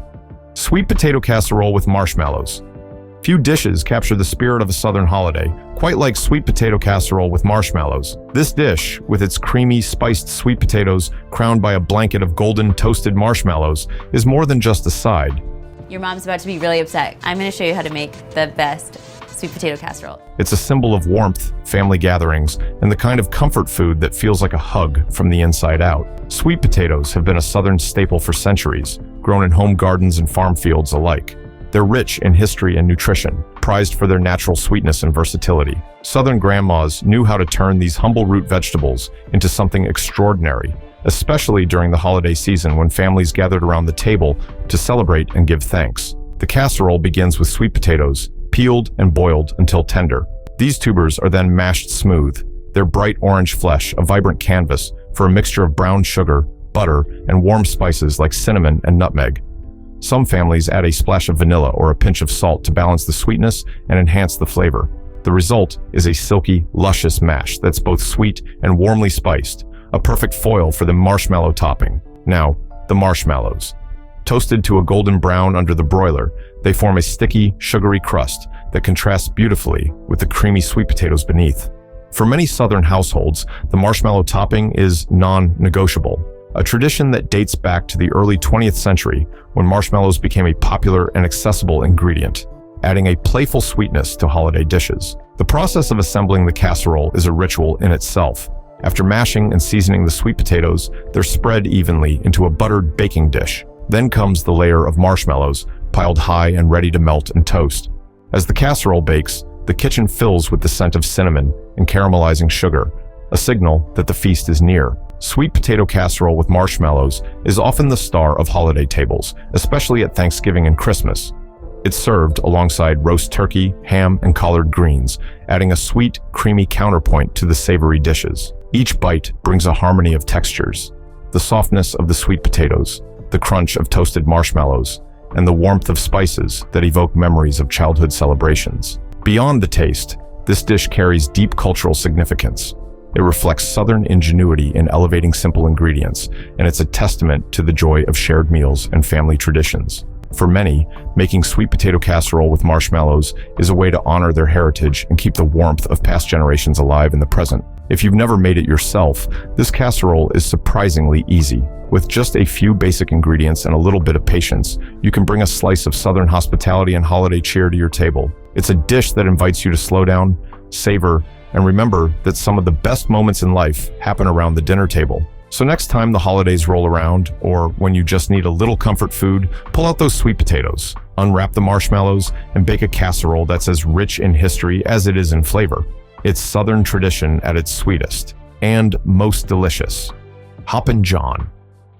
Sweet potato casserole with marshmallows. Few dishes capture the spirit of a Southern holiday, quite like sweet potato casserole with marshmallows. This dish, with its creamy, spiced sweet potatoes crowned by a blanket of golden toasted marshmallows, is more than just a side. Your mom's about to be really upset. I'm going to show you how to make the best sweet potato casserole. It's a symbol of warmth, family gatherings, and the kind of comfort food that feels like a hug from the inside out. Sweet potatoes have been a Southern staple for centuries, grown in home gardens and farm fields alike. They're rich in history and nutrition, prized for their natural sweetness and versatility. Southern grandmas knew how to turn these humble root vegetables into something extraordinary, especially during the holiday season when families gathered around the table to celebrate and give thanks. The casserole begins with sweet potatoes, peeled and boiled until tender. These tubers are then mashed smooth, their bright orange flesh a vibrant canvas for a mixture of brown sugar, butter, and warm spices like cinnamon and nutmeg. Some families add a splash of vanilla or a pinch of salt to balance the sweetness and enhance the flavor. The result is a silky, luscious mash that's both sweet and warmly spiced, a perfect foil for the marshmallow topping. Now, the marshmallows. Toasted to a golden brown under the broiler, they form a sticky, sugary crust that contrasts beautifully with the creamy sweet potatoes beneath. For many Southern households, the marshmallow topping is non-negotiable, a tradition that dates back to the early 20th century when marshmallows became a popular and accessible ingredient, adding a playful sweetness to holiday dishes. The process of assembling the casserole is a ritual in itself. After mashing and seasoning the sweet potatoes, they're spread evenly into a buttered baking dish. Then comes the layer of marshmallows, piled high and ready to melt and toast. As the casserole bakes, the kitchen fills with the scent of cinnamon and caramelizing sugar, a signal that the feast is near. Sweet potato casserole with marshmallows is often the star of holiday tables, especially at Thanksgiving and Christmas. It's served alongside roast turkey, ham, and collard greens, adding a sweet, creamy counterpoint to the savory dishes. Each bite brings a harmony of textures: the softness of the sweet potatoes, the crunch of toasted marshmallows, and the warmth of spices that evoke memories of childhood celebrations. Beyond the taste, this dish carries deep cultural significance. It reflects Southern ingenuity in elevating simple ingredients, and it's a testament to the joy of shared meals and family traditions. For many, making sweet potato casserole with marshmallows is a way to honor their heritage and keep the warmth of past generations alive in the present. If you've never made it yourself, this casserole is surprisingly easy. With just a few basic ingredients and a little bit of patience, you can bring a slice of Southern hospitality and holiday cheer to your table. It's a dish that invites you to slow down, savor, and remember that some of the best moments in life happen around the dinner table. So next time the holidays roll around, or when you just need a little comfort food, pull out those sweet potatoes, unwrap the marshmallows, and bake a casserole that's as rich in history as it is in flavor. It's Southern tradition at its sweetest, and most delicious. Hoppin' John.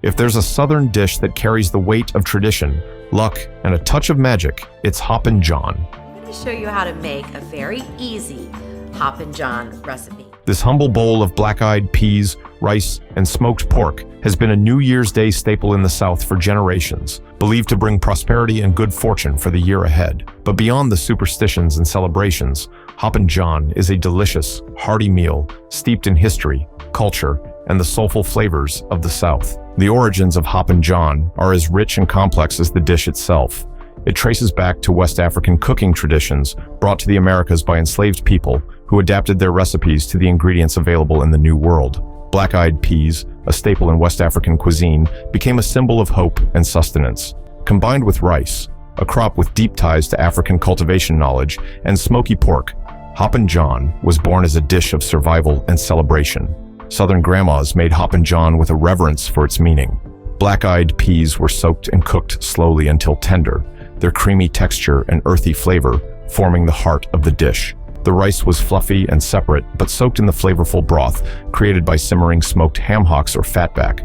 If there's a Southern dish that carries the weight of tradition, luck, and a touch of magic, it's Hoppin' John. I'm going to show you how to make a very easy Hoppin' John recipe. This humble bowl of black-eyed peas, rice, and smoked pork has been a New Year's Day staple in the South for generations, believed to bring prosperity and good fortune for the year ahead. But beyond the superstitions and celebrations, Hoppin' John is a delicious, hearty meal steeped in history, culture, and the soulful flavors of the South. The origins of Hoppin' John are as rich and complex as the dish itself. It traces back to West African cooking traditions brought to the Americas by enslaved people who adapted their recipes to the ingredients available in the New World. Black-eyed peas, a staple in West African cuisine, became a symbol of hope and sustenance. Combined with rice, a crop with deep ties to African cultivation knowledge, and smoky pork, Hoppin' John was born as a dish of survival and celebration. Southern grandmas made Hoppin' John with a reverence for its meaning. Black-eyed peas were soaked and cooked slowly until tender, their creamy texture and earthy flavor forming the heart of the dish. The rice was fluffy and separate, but soaked in the flavorful broth created by simmering smoked ham hocks or fatback.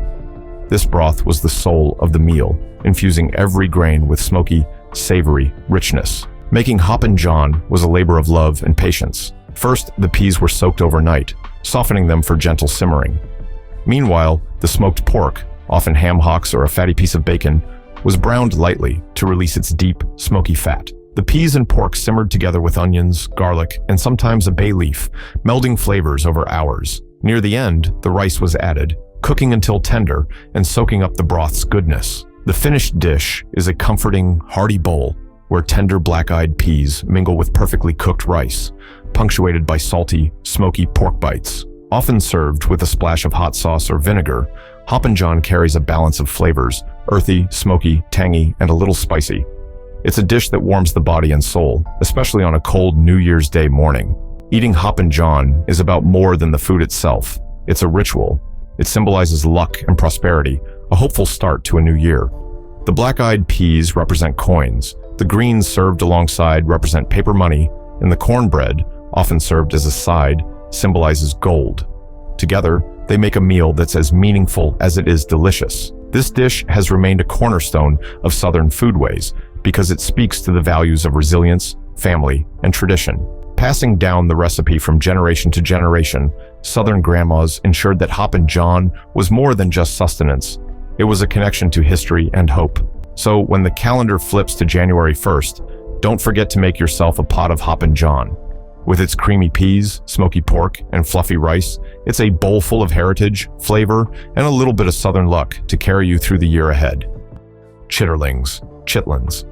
This broth was the soul of the meal, infusing every grain with smoky, savory richness. Making Hoppin' John was a labor of love and patience. First, the peas were soaked overnight, softening them for gentle simmering. Meanwhile, the smoked pork, often ham hocks or a fatty piece of bacon, was browned lightly to release its deep, smoky fat. The peas and pork simmered together with onions, garlic, and sometimes a bay leaf, melding flavors over hours. Near the end, the rice was added, cooking until tender and soaking up the broth's goodness. The finished dish is a comforting, hearty bowl where tender black-eyed peas mingle with perfectly cooked rice, punctuated by salty, smoky pork bites. Often served with a splash of hot sauce or vinegar, Hoppin' John carries a balance of flavors, earthy, smoky, tangy, and a little spicy. It's a dish that warms the body and soul, especially on a cold New Year's Day morning. Eating Hoppin' John is about more than the food itself. It's a ritual. It symbolizes luck and prosperity, a hopeful start to a new year. The black-eyed peas represent coins. The greens served alongside represent paper money, and the cornbread, often served as a side, symbolizes gold. Together, they make a meal that's as meaningful as it is delicious. This dish has remained a cornerstone of Southern foodways because it speaks to the values of resilience, family, and tradition. Passing down the recipe from generation to generation, Southern grandmas ensured that Hoppin' John was more than just sustenance. It was a connection to history and hope. So when the calendar flips to January 1st, don't forget to make yourself a pot of Hoppin' John. With its creamy peas, smoky pork, and fluffy rice, it's a bowl full of heritage, flavor, and a little bit of Southern luck to carry you through the year ahead. Chitterlings, chitlins.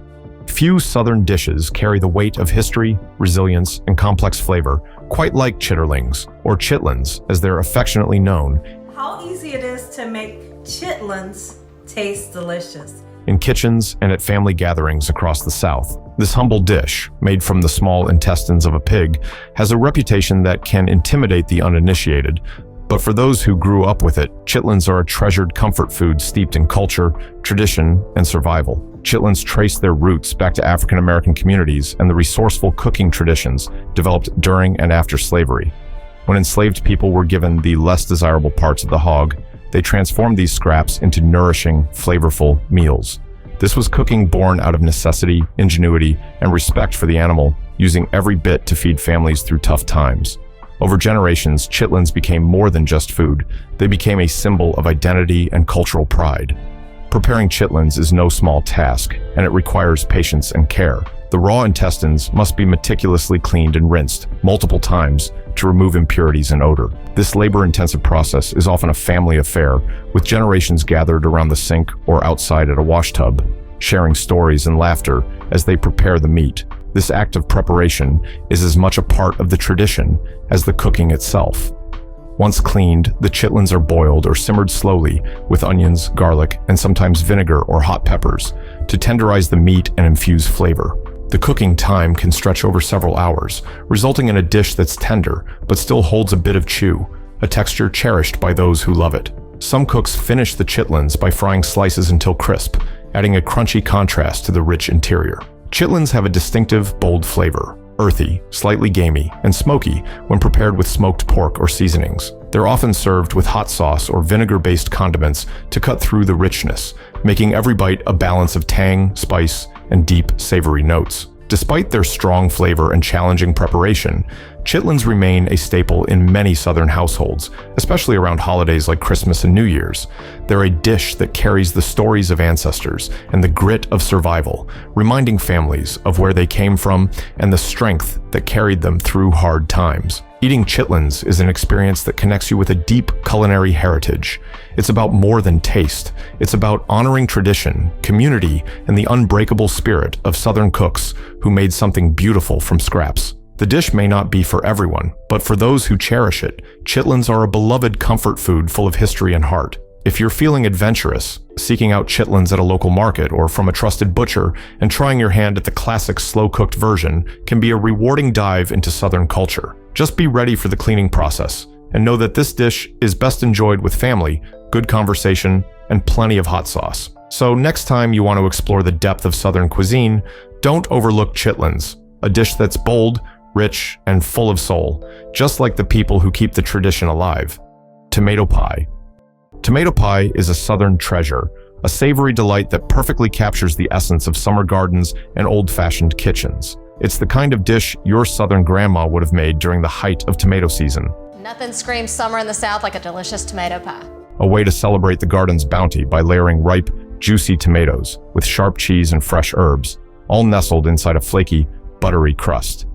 Few Southern dishes carry the weight of history, resilience, and complex flavor, quite like chitterlings, or chitlins as they're affectionately known. How easy it is to make chitlins taste delicious. In kitchens and at family gatherings across the South. This humble dish, made from the small intestines of a pig, has a reputation that can intimidate the uninitiated, but for those who grew up with it, chitlins are a treasured comfort food steeped in culture, tradition, and survival. Chitlins trace their roots back to African American communities and the resourceful cooking traditions developed during and after slavery. When enslaved people were given the less desirable parts of the hog, they transformed these scraps into nourishing, flavorful meals. This was cooking born out of necessity, ingenuity, and respect for the animal, using every bit to feed families through tough times. Over generations, chitlins became more than just food. They became a symbol of identity and cultural pride. Preparing chitlins is no small task, and it requires patience and care. The raw intestines must be meticulously cleaned and rinsed multiple times to remove impurities and odor. This labor-intensive process is often a family affair, with generations gathered around the sink or outside at a wash tub, sharing stories and laughter as they prepare the meat. This act of preparation is as much a part of the tradition as the cooking itself. Once cleaned, the chitlins are boiled or simmered slowly with onions, garlic, and sometimes vinegar or hot peppers to tenderize the meat and infuse flavor. The cooking time can stretch over several hours, resulting in a dish that's tender but still holds a bit of chew, a texture cherished by those who love it. Some cooks finish the chitlins by frying slices until crisp, adding a crunchy contrast to the rich interior. Chitlins have a distinctive, bold flavor, earthy, slightly gamey, and smoky when prepared with smoked pork or seasonings. They're often served with hot sauce or vinegar-based condiments to cut through the richness, making every bite a balance of tang, spice, and deep, savory notes. Despite their strong flavor and challenging preparation, chitlins remain a staple in many Southern households, especially around holidays like Christmas and New Year's. They're a dish that carries the stories of ancestors and the grit of survival, reminding families of where they came from and the strength that carried them through hard times. Eating chitlins is an experience that connects you with a deep culinary heritage. It's about more than taste. It's about honoring tradition, community, and the unbreakable spirit of Southern cooks who made something beautiful from scraps. The dish may not be for everyone, but for those who cherish it, chitlins are a beloved comfort food full of history and heart. If you're feeling adventurous, seeking out chitlins at a local market or from a trusted butcher and trying your hand at the classic slow-cooked version can be a rewarding dive into Southern culture. Just be ready for the cleaning process and know that this dish is best enjoyed with family, good conversation, and plenty of hot sauce. So next time you want to explore the depth of Southern cuisine, don't overlook chitlins, a dish that's bold, rich, and full of soul, just like the people who keep the tradition alive. Tomato pie. Tomato pie is a Southern treasure, a savory delight that perfectly captures the essence of summer gardens and old-fashioned kitchens. It's the kind of dish your Southern grandma would have made during the height of tomato season. Nothing screams summer in the South like a delicious tomato pie. A way to celebrate the garden's bounty by layering ripe, juicy tomatoes with sharp cheese and fresh herbs, all nestled inside a flaky, buttery crust.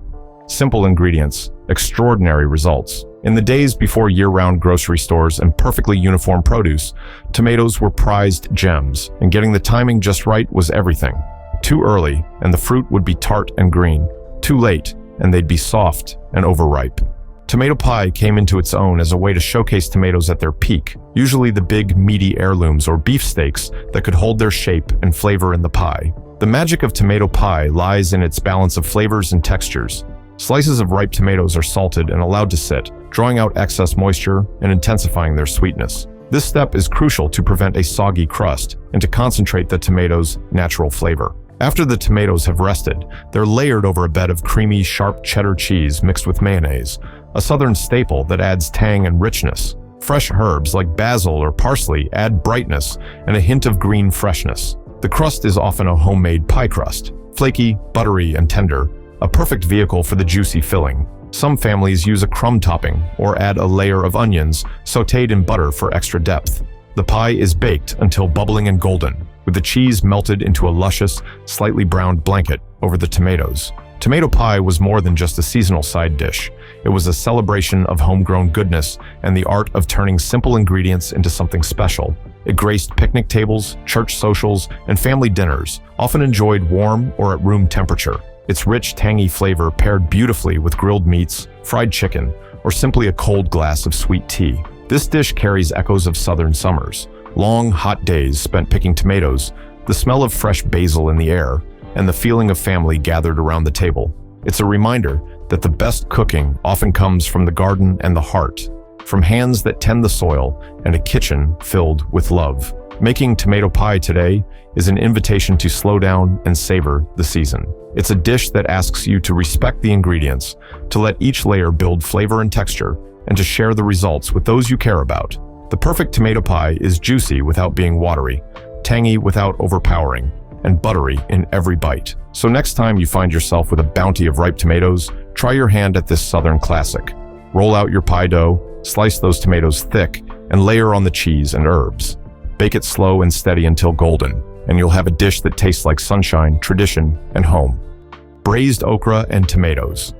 Simple ingredients, extraordinary results. In the days before year-round grocery stores and perfectly uniform produce, tomatoes were prized gems, and getting the timing just right was everything. Too early, and the fruit would be tart and green. Too late, and they'd be soft and overripe. Tomato pie came into its own as a way to showcase tomatoes at their peak, usually the big, meaty heirlooms or beefsteaks that could hold their shape and flavor in the pie. The magic of tomato pie lies in its balance of flavors and textures. Slices of ripe tomatoes are salted and allowed to sit, drawing out excess moisture and intensifying their sweetness. This step is crucial to prevent a soggy crust and to concentrate the tomatoes' natural flavor. After the tomatoes have rested, they're layered over a bed of creamy, sharp cheddar cheese mixed with mayonnaise, a Southern staple that adds tang and richness. Fresh herbs like basil or parsley add brightness and a hint of green freshness. The crust is often a homemade pie crust, flaky, buttery, and tender, a perfect vehicle for the juicy filling. Some families use a crumb topping or add a layer of onions sautéed in butter for extra depth. The pie is baked until bubbling and golden, with the cheese melted into a luscious, slightly browned blanket over the tomatoes. Tomato pie was more than just a seasonal side dish. It was a celebration of homegrown goodness and the art of turning simple ingredients into something special. It graced picnic tables, church socials, and family dinners, often enjoyed warm or at room temperature. Its rich, tangy flavor paired beautifully with grilled meats, fried chicken, or simply a cold glass of sweet tea. This dish carries echoes of Southern summers, long, hot days spent picking tomatoes, the smell of fresh basil in the air, and the feeling of family gathered around the table. It's a reminder that the best cooking often comes from the garden and the heart, from hands that tend the soil and a kitchen filled with love. Making tomato pie today is an invitation to slow down and savor the season. It's a dish that asks you to respect the ingredients, to let each layer build flavor and texture, and to share the results with those you care about. The perfect tomato pie is juicy without being watery, tangy without overpowering, and buttery in every bite. So next time you find yourself with a bounty of ripe tomatoes, try your hand at this Southern classic. Roll out your pie dough, slice those tomatoes thick, and layer on the cheese and herbs. Bake it slow and steady until golden, and you'll have a dish that tastes like sunshine, tradition, and home. Braised okra and tomatoes.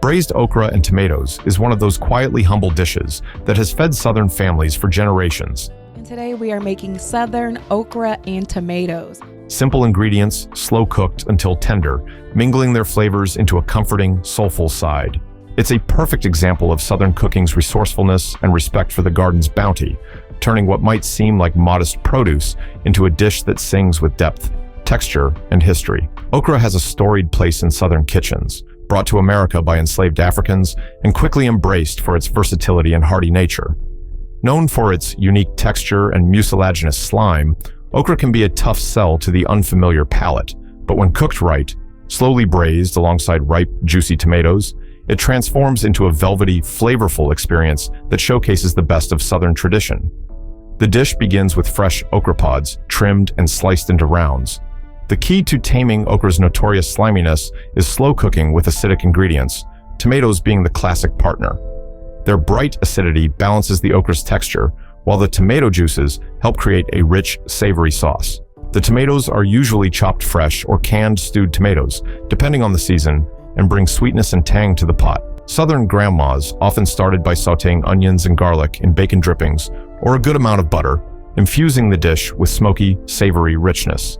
Braised okra and tomatoes is one of those quietly humble dishes that has fed Southern families for generations. And today we are making Southern okra and tomatoes. Simple ingredients, slow cooked until tender, mingling their flavors into a comforting, soulful side. It's a perfect example of Southern cooking's resourcefulness and respect for the garden's bounty, turning what might seem like modest produce into a dish that sings with depth, texture, and history. Okra has a storied place in Southern kitchens, brought to America by enslaved Africans and quickly embraced for its versatility and hearty nature. Known for its unique texture and mucilaginous slime, okra can be a tough sell to the unfamiliar palate, but when cooked right, slowly braised alongside ripe, juicy tomatoes, it transforms into a velvety, flavorful experience that showcases the best of Southern tradition. The dish begins with fresh okra pods, trimmed and sliced into rounds. The key to taming okra's notorious sliminess is slow cooking with acidic ingredients, tomatoes being the classic partner. Their bright acidity balances the okra's texture, while the tomato juices help create a rich, savory sauce. The tomatoes are usually chopped fresh or canned stewed tomatoes, depending on the season, and bring sweetness and tang to the pot. Southern grandmas often started by sautéing onions and garlic in bacon drippings or a good amount of butter, infusing the dish with smoky, savory richness.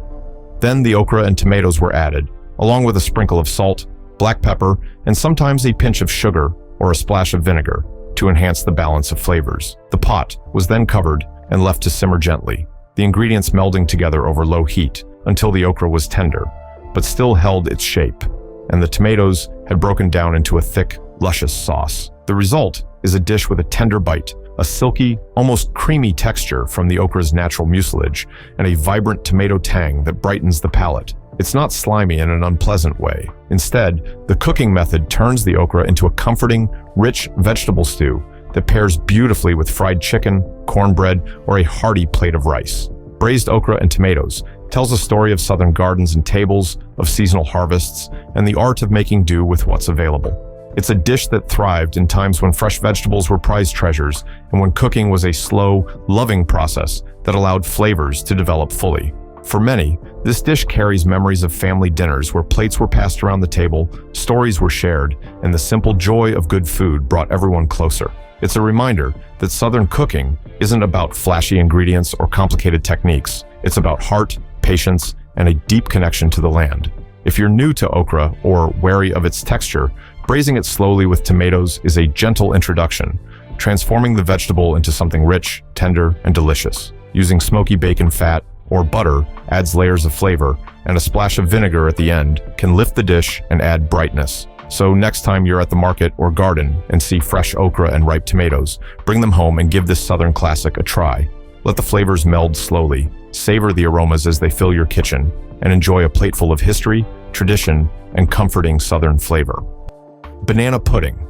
Then the okra and tomatoes were added, along with a sprinkle of salt, black pepper, and sometimes a pinch of sugar or a splash of vinegar to enhance the balance of flavors. The pot was then covered and left to simmer gently, the ingredients melding together over low heat until the okra was tender, but still held its shape, and the tomatoes had broken down into a thick, luscious sauce. The result is a dish with a tender bite, a silky, almost creamy texture from the okra's natural mucilage, and a vibrant tomato tang that brightens the palate. It's not slimy in an unpleasant way. Instead, the cooking method turns the okra into a comforting, rich vegetable stew that pairs beautifully with fried chicken, cornbread, or a hearty plate of rice. Braised okra and tomatoes tells a story of southern gardens and tables, of seasonal harvests, and the art of making do with what's available. It's a dish that thrived in times when fresh vegetables were prized treasures and when cooking was a slow, loving process that allowed flavors to develop fully. For many, this dish carries memories of family dinners where plates were passed around the table, stories were shared, and the simple joy of good food brought everyone closer. It's a reminder that Southern cooking isn't about flashy ingredients or complicated techniques. It's about heart, patience, and a deep connection to the land. If you're new to okra or wary of its texture, braising it slowly with tomatoes is a gentle introduction, transforming the vegetable into something rich, tender, and delicious. Using smoky bacon fat or butter adds layers of flavor, and a splash of vinegar at the end can lift the dish and add brightness. So next time you're at the market or garden and see fresh okra and ripe tomatoes, bring them home and give this Southern classic a try. Let the flavors meld slowly, savor the aromas as they fill your kitchen, and enjoy a plateful of history, tradition, and comforting Southern flavor. Banana pudding.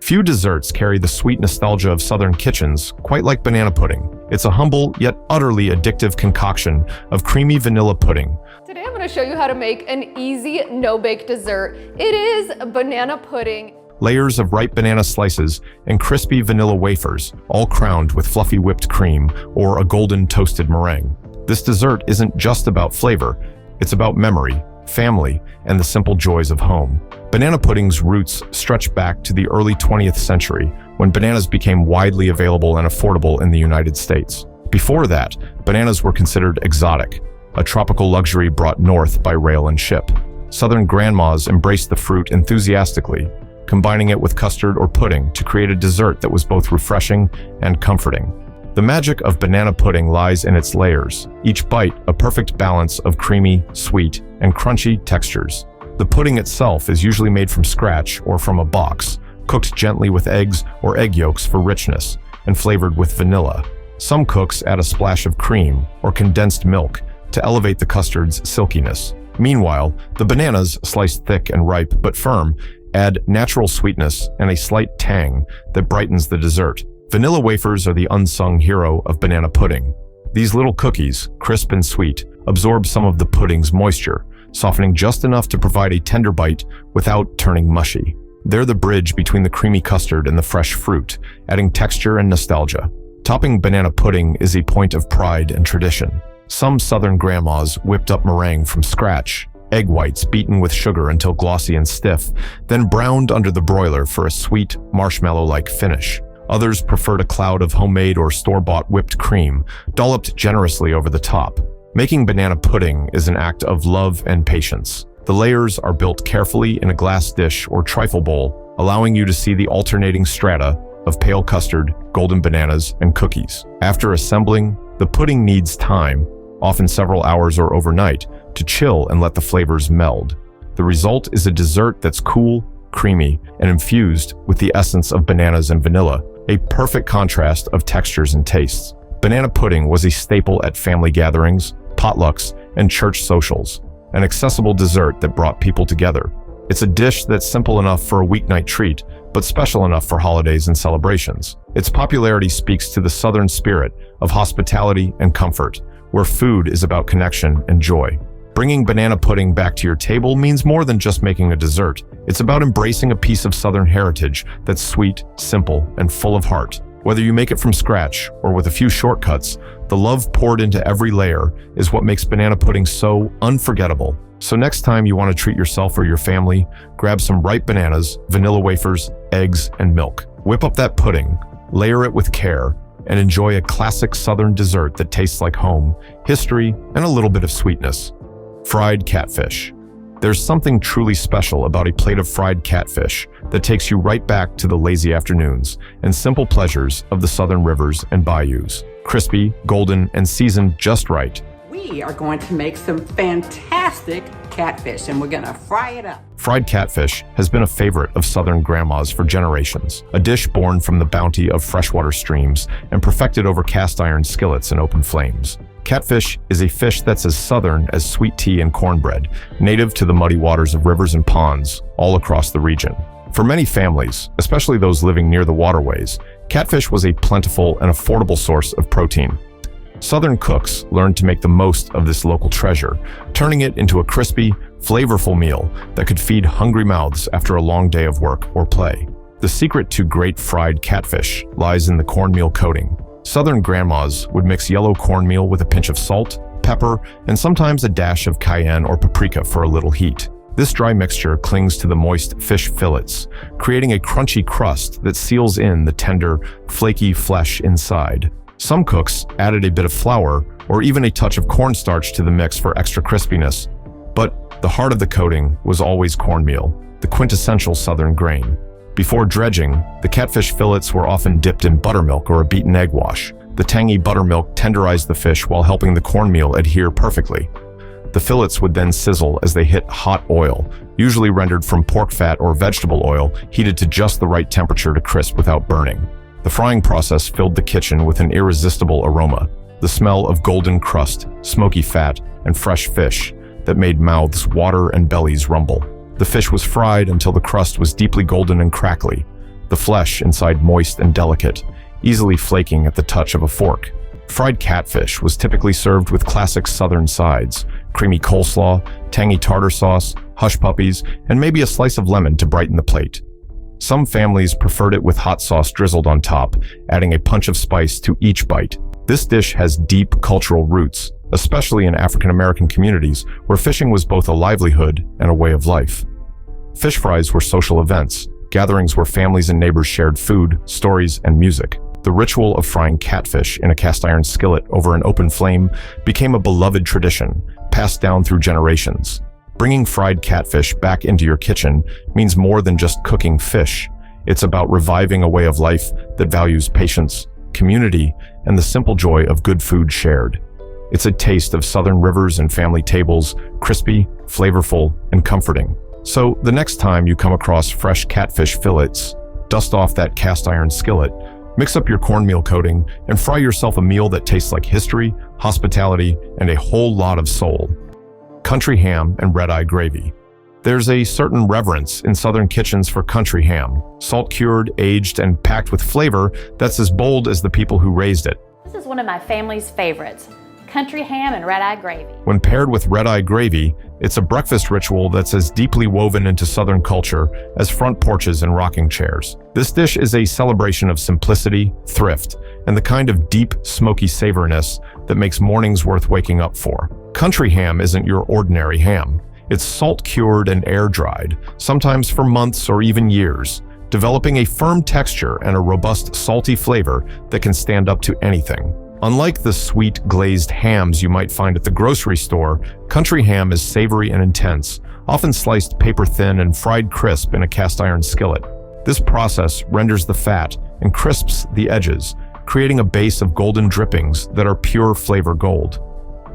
Few desserts carry the sweet nostalgia of Southern kitchens quite like banana pudding. It's a humble yet utterly addictive concoction of creamy vanilla pudding. Today I'm going to show you how to make an easy no-bake dessert. It is banana pudding. Layers of ripe banana slices and crispy vanilla wafers, all crowned with fluffy whipped cream or a golden toasted meringue. This dessert isn't just about flavor, it's about memory, family, and the simple joys of home. Banana pudding's roots stretch back to the early 20th century, when bananas became widely available and affordable in the United States. Before that, bananas were considered exotic, a tropical luxury brought north by rail and ship. Southern grandmas embraced the fruit enthusiastically, combining it with custard or pudding to create a dessert that was both refreshing and comforting. The magic of banana pudding lies in its layers, each bite a perfect balance of creamy, sweet, and crunchy textures. The pudding itself is usually made from scratch or from a box, cooked gently with eggs or egg yolks for richness, and flavored with vanilla. Some cooks add a splash of cream or condensed milk to elevate the custard's silkiness. Meanwhile, the bananas, sliced thick and ripe but firm, add natural sweetness and a slight tang that brightens the dessert. Vanilla wafers are the unsung hero of banana pudding. These little cookies, crisp and sweet, absorb some of the pudding's moisture, softening just enough to provide a tender bite without turning mushy. They're the bridge between the creamy custard and the fresh fruit, adding texture and nostalgia. Topping banana pudding is a point of pride and tradition. Some Southern grandmas whipped up meringue from scratch, egg whites beaten with sugar until glossy and stiff, then browned under the broiler for a sweet, marshmallow-like finish. Others preferred a cloud of homemade or store-bought whipped cream, dolloped generously over the top. Making banana pudding is an act of love and patience. The layers are built carefully in a glass dish or trifle bowl, allowing you to see the alternating strata of pale custard, golden bananas, and cookies. After assembling, the pudding needs time, often several hours or overnight, to chill and let the flavors meld. The result is a dessert that's cool, creamy, and infused with the essence of bananas and vanilla, a perfect contrast of textures and tastes. Banana pudding was a staple at family gatherings, potlucks, and church socials, an accessible dessert that brought people together. It's a dish that's simple enough for a weeknight treat, but special enough for holidays and celebrations. Its popularity speaks to the Southern spirit of hospitality and comfort, where food is about connection and joy. Bringing banana pudding back to your table means more than just making a dessert. It's about embracing a piece of Southern heritage that's sweet, simple, and full of heart. Whether you make it from scratch or with a few shortcuts, the love poured into every layer is what makes banana pudding so unforgettable. So next time you want to treat yourself or your family, grab some ripe bananas, vanilla wafers, eggs, and milk. Whip up that pudding, layer it with care, and enjoy a classic Southern dessert that tastes like home, history, and a little bit of sweetness. Fried catfish. There's something truly special about a plate of fried catfish that takes you right back to the lazy afternoons and simple pleasures of the Southern rivers and bayous. crispy, golden, and seasoned just right. We are going to make some fantastic catfish, and we're gonna fry it up. Fried catfish has been a favorite of Southern grandmas for generations, a dish born from the bounty of freshwater streams and perfected over cast iron skillets and open flames. Catfish is a fish that's as Southern as sweet tea and cornbread, native to the muddy waters of rivers and ponds all across the region. For many families, especially those living near the waterways, catfish was a plentiful and affordable source of protein. Southern cooks learned to make the most of this local treasure, turning it into a crispy, flavorful meal that could feed hungry mouths after a long day of work or play. The secret to great fried catfish lies in the cornmeal coating. Southern grandmas would mix yellow cornmeal with a pinch of salt, pepper, and sometimes a dash of cayenne or paprika for a little heat. This dry mixture clings to the moist fish fillets, creating a crunchy crust that seals in the tender, flaky flesh inside. Some cooks added a bit of flour or even a touch of cornstarch to the mix for extra crispiness, but the heart of the coating was always cornmeal, the quintessential Southern grain. Before dredging, the catfish fillets were often dipped in buttermilk or a beaten egg wash. The tangy buttermilk tenderized the fish while helping the cornmeal adhere perfectly. The fillets would then sizzle as they hit hot oil, usually rendered from pork fat or vegetable oil, heated to just the right temperature to crisp without burning. The frying process filled the kitchen with an irresistible aroma, the smell of golden crust, smoky fat, and fresh fish that made mouths water and bellies rumble. The fish was fried until the crust was deeply golden and crackly, the flesh inside moist and delicate, easily flaking at the touch of a fork. Fried catfish was typically served with classic Southern sides, creamy coleslaw, tangy tartar sauce, hush puppies, and maybe a slice of lemon to brighten the plate. Some families preferred it with hot sauce drizzled on top, adding a punch of spice to each bite. This dish has deep cultural roots, especially in African American communities where fishing was both a livelihood and a way of life. Fish fries were social events, gatherings where families and neighbors shared food, stories, and music. The ritual of frying catfish in a cast iron skillet over an open flame became a beloved tradition, passed down through generations. Bringing fried catfish back into your kitchen means more than just cooking fish. It's about reviving a way of life that values patience, community, and the simple joy of good food shared. It's a taste of Southern rivers and family tables, crispy, flavorful, and comforting. So the next time you come across fresh catfish fillets, dust off that cast iron skillet, mix up your cornmeal coating, and fry yourself a meal that tastes like history, hospitality, and a whole lot of soul. Country ham and red-eye gravy. There's a certain reverence in Southern kitchens for country ham, salt-cured, aged, and packed with flavor that's as bold as the people who raised it. This is one of my family's favorites, country ham and red-eye gravy. When paired with red-eye gravy, it's a breakfast ritual that's as deeply woven into Southern culture as front porches and rocking chairs. This dish is a celebration of simplicity, thrift, and the kind of deep, smoky savoriness that makes mornings worth waking up for. Country ham isn't your ordinary ham. It's salt-cured and air-dried, sometimes for months or even years, developing a firm texture and a robust, salty flavor that can stand up to anything. Unlike the sweet, glazed hams you might find at the grocery store, country ham is savory and intense, often sliced paper-thin and fried crisp in a cast-iron skillet. This process renders the fat and crisps the edges, creating a base of golden drippings that are pure flavor gold.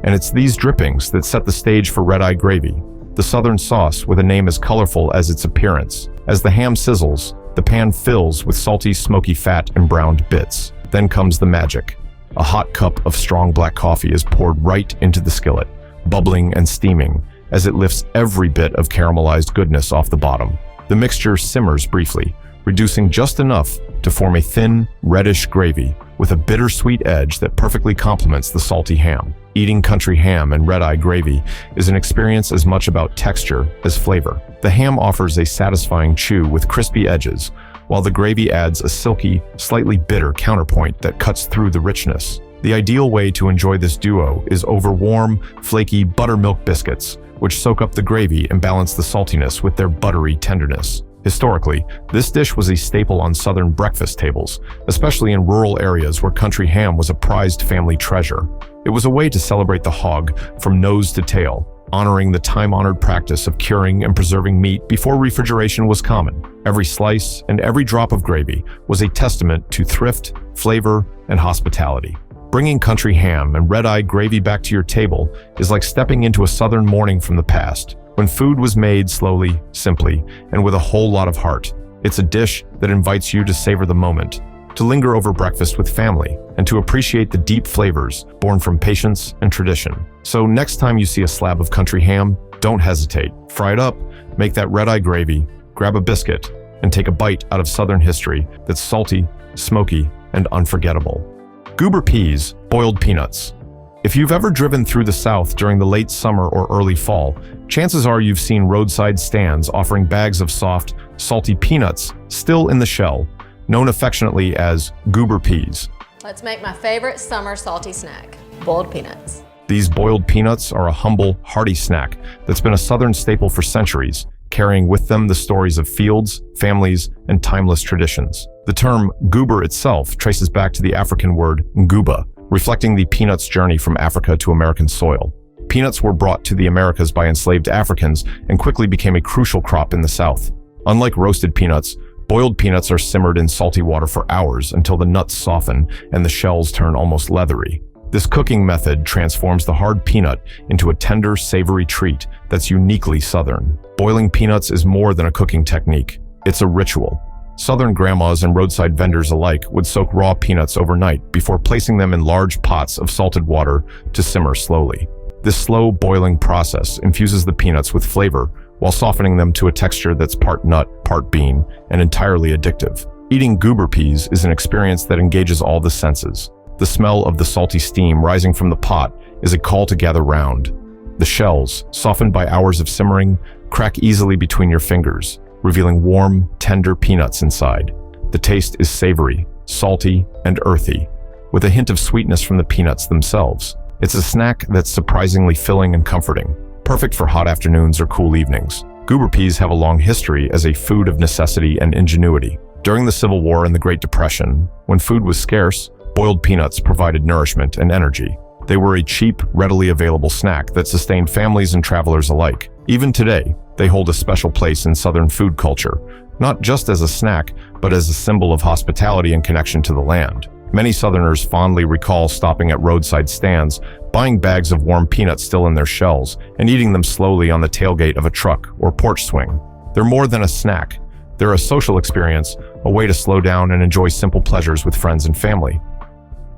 And it's these drippings that set the stage for red-eye gravy, the Southern sauce with a name as colorful as its appearance. As the ham sizzles, the pan fills with salty, smoky fat and browned bits. Then comes the magic. A hot cup of strong black coffee is poured right into the skillet, bubbling and steaming as it lifts every bit of caramelized goodness off the bottom. The mixture simmers briefly, reducing just enough to form a thin, reddish gravy with a bittersweet edge that perfectly complements the salty ham. Eating country ham and red-eye gravy is an experience as much about texture as flavor. The ham offers a satisfying chew with crispy edges, while the gravy adds a silky, slightly bitter counterpoint that cuts through the richness. The ideal way to enjoy this duo is over warm, flaky buttermilk biscuits, which soak up the gravy and balance the saltiness with their buttery tenderness. Historically, this dish was a staple on Southern breakfast tables, especially in rural areas where country ham was a prized family treasure. It was a way to celebrate the hog from nose to tail, honoring the time-honored practice of curing and preserving meat before refrigeration was common. Every slice and every drop of gravy was a testament to thrift, flavor, and hospitality. Bringing country ham and red-eye gravy back to your table is like stepping into a southern morning from the past, when food was made slowly, simply, and with a whole lot of heart. It's a dish that invites you to savor the moment, to linger over breakfast with family, and to appreciate the deep flavors born from patience and tradition. So next time you see a slab of country ham, don't hesitate. Fry it up, make that red-eye gravy, grab a biscuit, and take a bite out of Southern history that's salty, smoky, and unforgettable. Goober peas, boiled peanuts. If you've ever driven through the South during the late summer or early fall, chances are you've seen roadside stands offering bags of soft, salty peanuts still in the shell, known affectionately as goober peas. Let's make my favorite summer salty snack, boiled peanuts. These boiled peanuts are a humble, hearty snack that's been a Southern staple for centuries, carrying with them the stories of fields, families, and timeless traditions. The term goober itself traces back to the African word nguba, reflecting the peanuts' journey from Africa to American soil. Peanuts were brought to the Americas by enslaved Africans and quickly became a crucial crop in the South. Unlike roasted peanuts, boiled peanuts are simmered in salty water for hours until the nuts soften and the shells turn almost leathery. This cooking method transforms the hard peanut into a tender, savory treat that's uniquely Southern. Boiling peanuts is more than a cooking technique. It's a ritual. Southern grandmas and roadside vendors alike would soak raw peanuts overnight before placing them in large pots of salted water to simmer slowly. This slow boiling process infuses the peanuts with flavor while softening them to a texture that's part nut, part bean, and entirely addictive. Eating goober peas is an experience that engages all the senses. The smell of the salty steam rising from the pot is a call to gather round. The shells, softened by hours of simmering, crack easily between your fingers, revealing warm, tender peanuts inside. The taste is savory, salty, and earthy, with a hint of sweetness from the peanuts themselves. It's a snack that's surprisingly filling and comforting, perfect for hot afternoons or cool evenings. Goober peas have a long history as a food of necessity and ingenuity. During the Civil War and the Great Depression, when food was scarce, boiled peanuts provided nourishment and energy. They were a cheap, readily available snack that sustained families and travelers alike. Even today, they hold a special place in Southern food culture, not just as a snack, but as a symbol of hospitality and connection to the land. Many Southerners fondly recall stopping at roadside stands, buying bags of warm peanuts still in their shells, and eating them slowly on the tailgate of a truck or porch swing. They're more than a snack. They're a social experience, a way to slow down and enjoy simple pleasures with friends and family.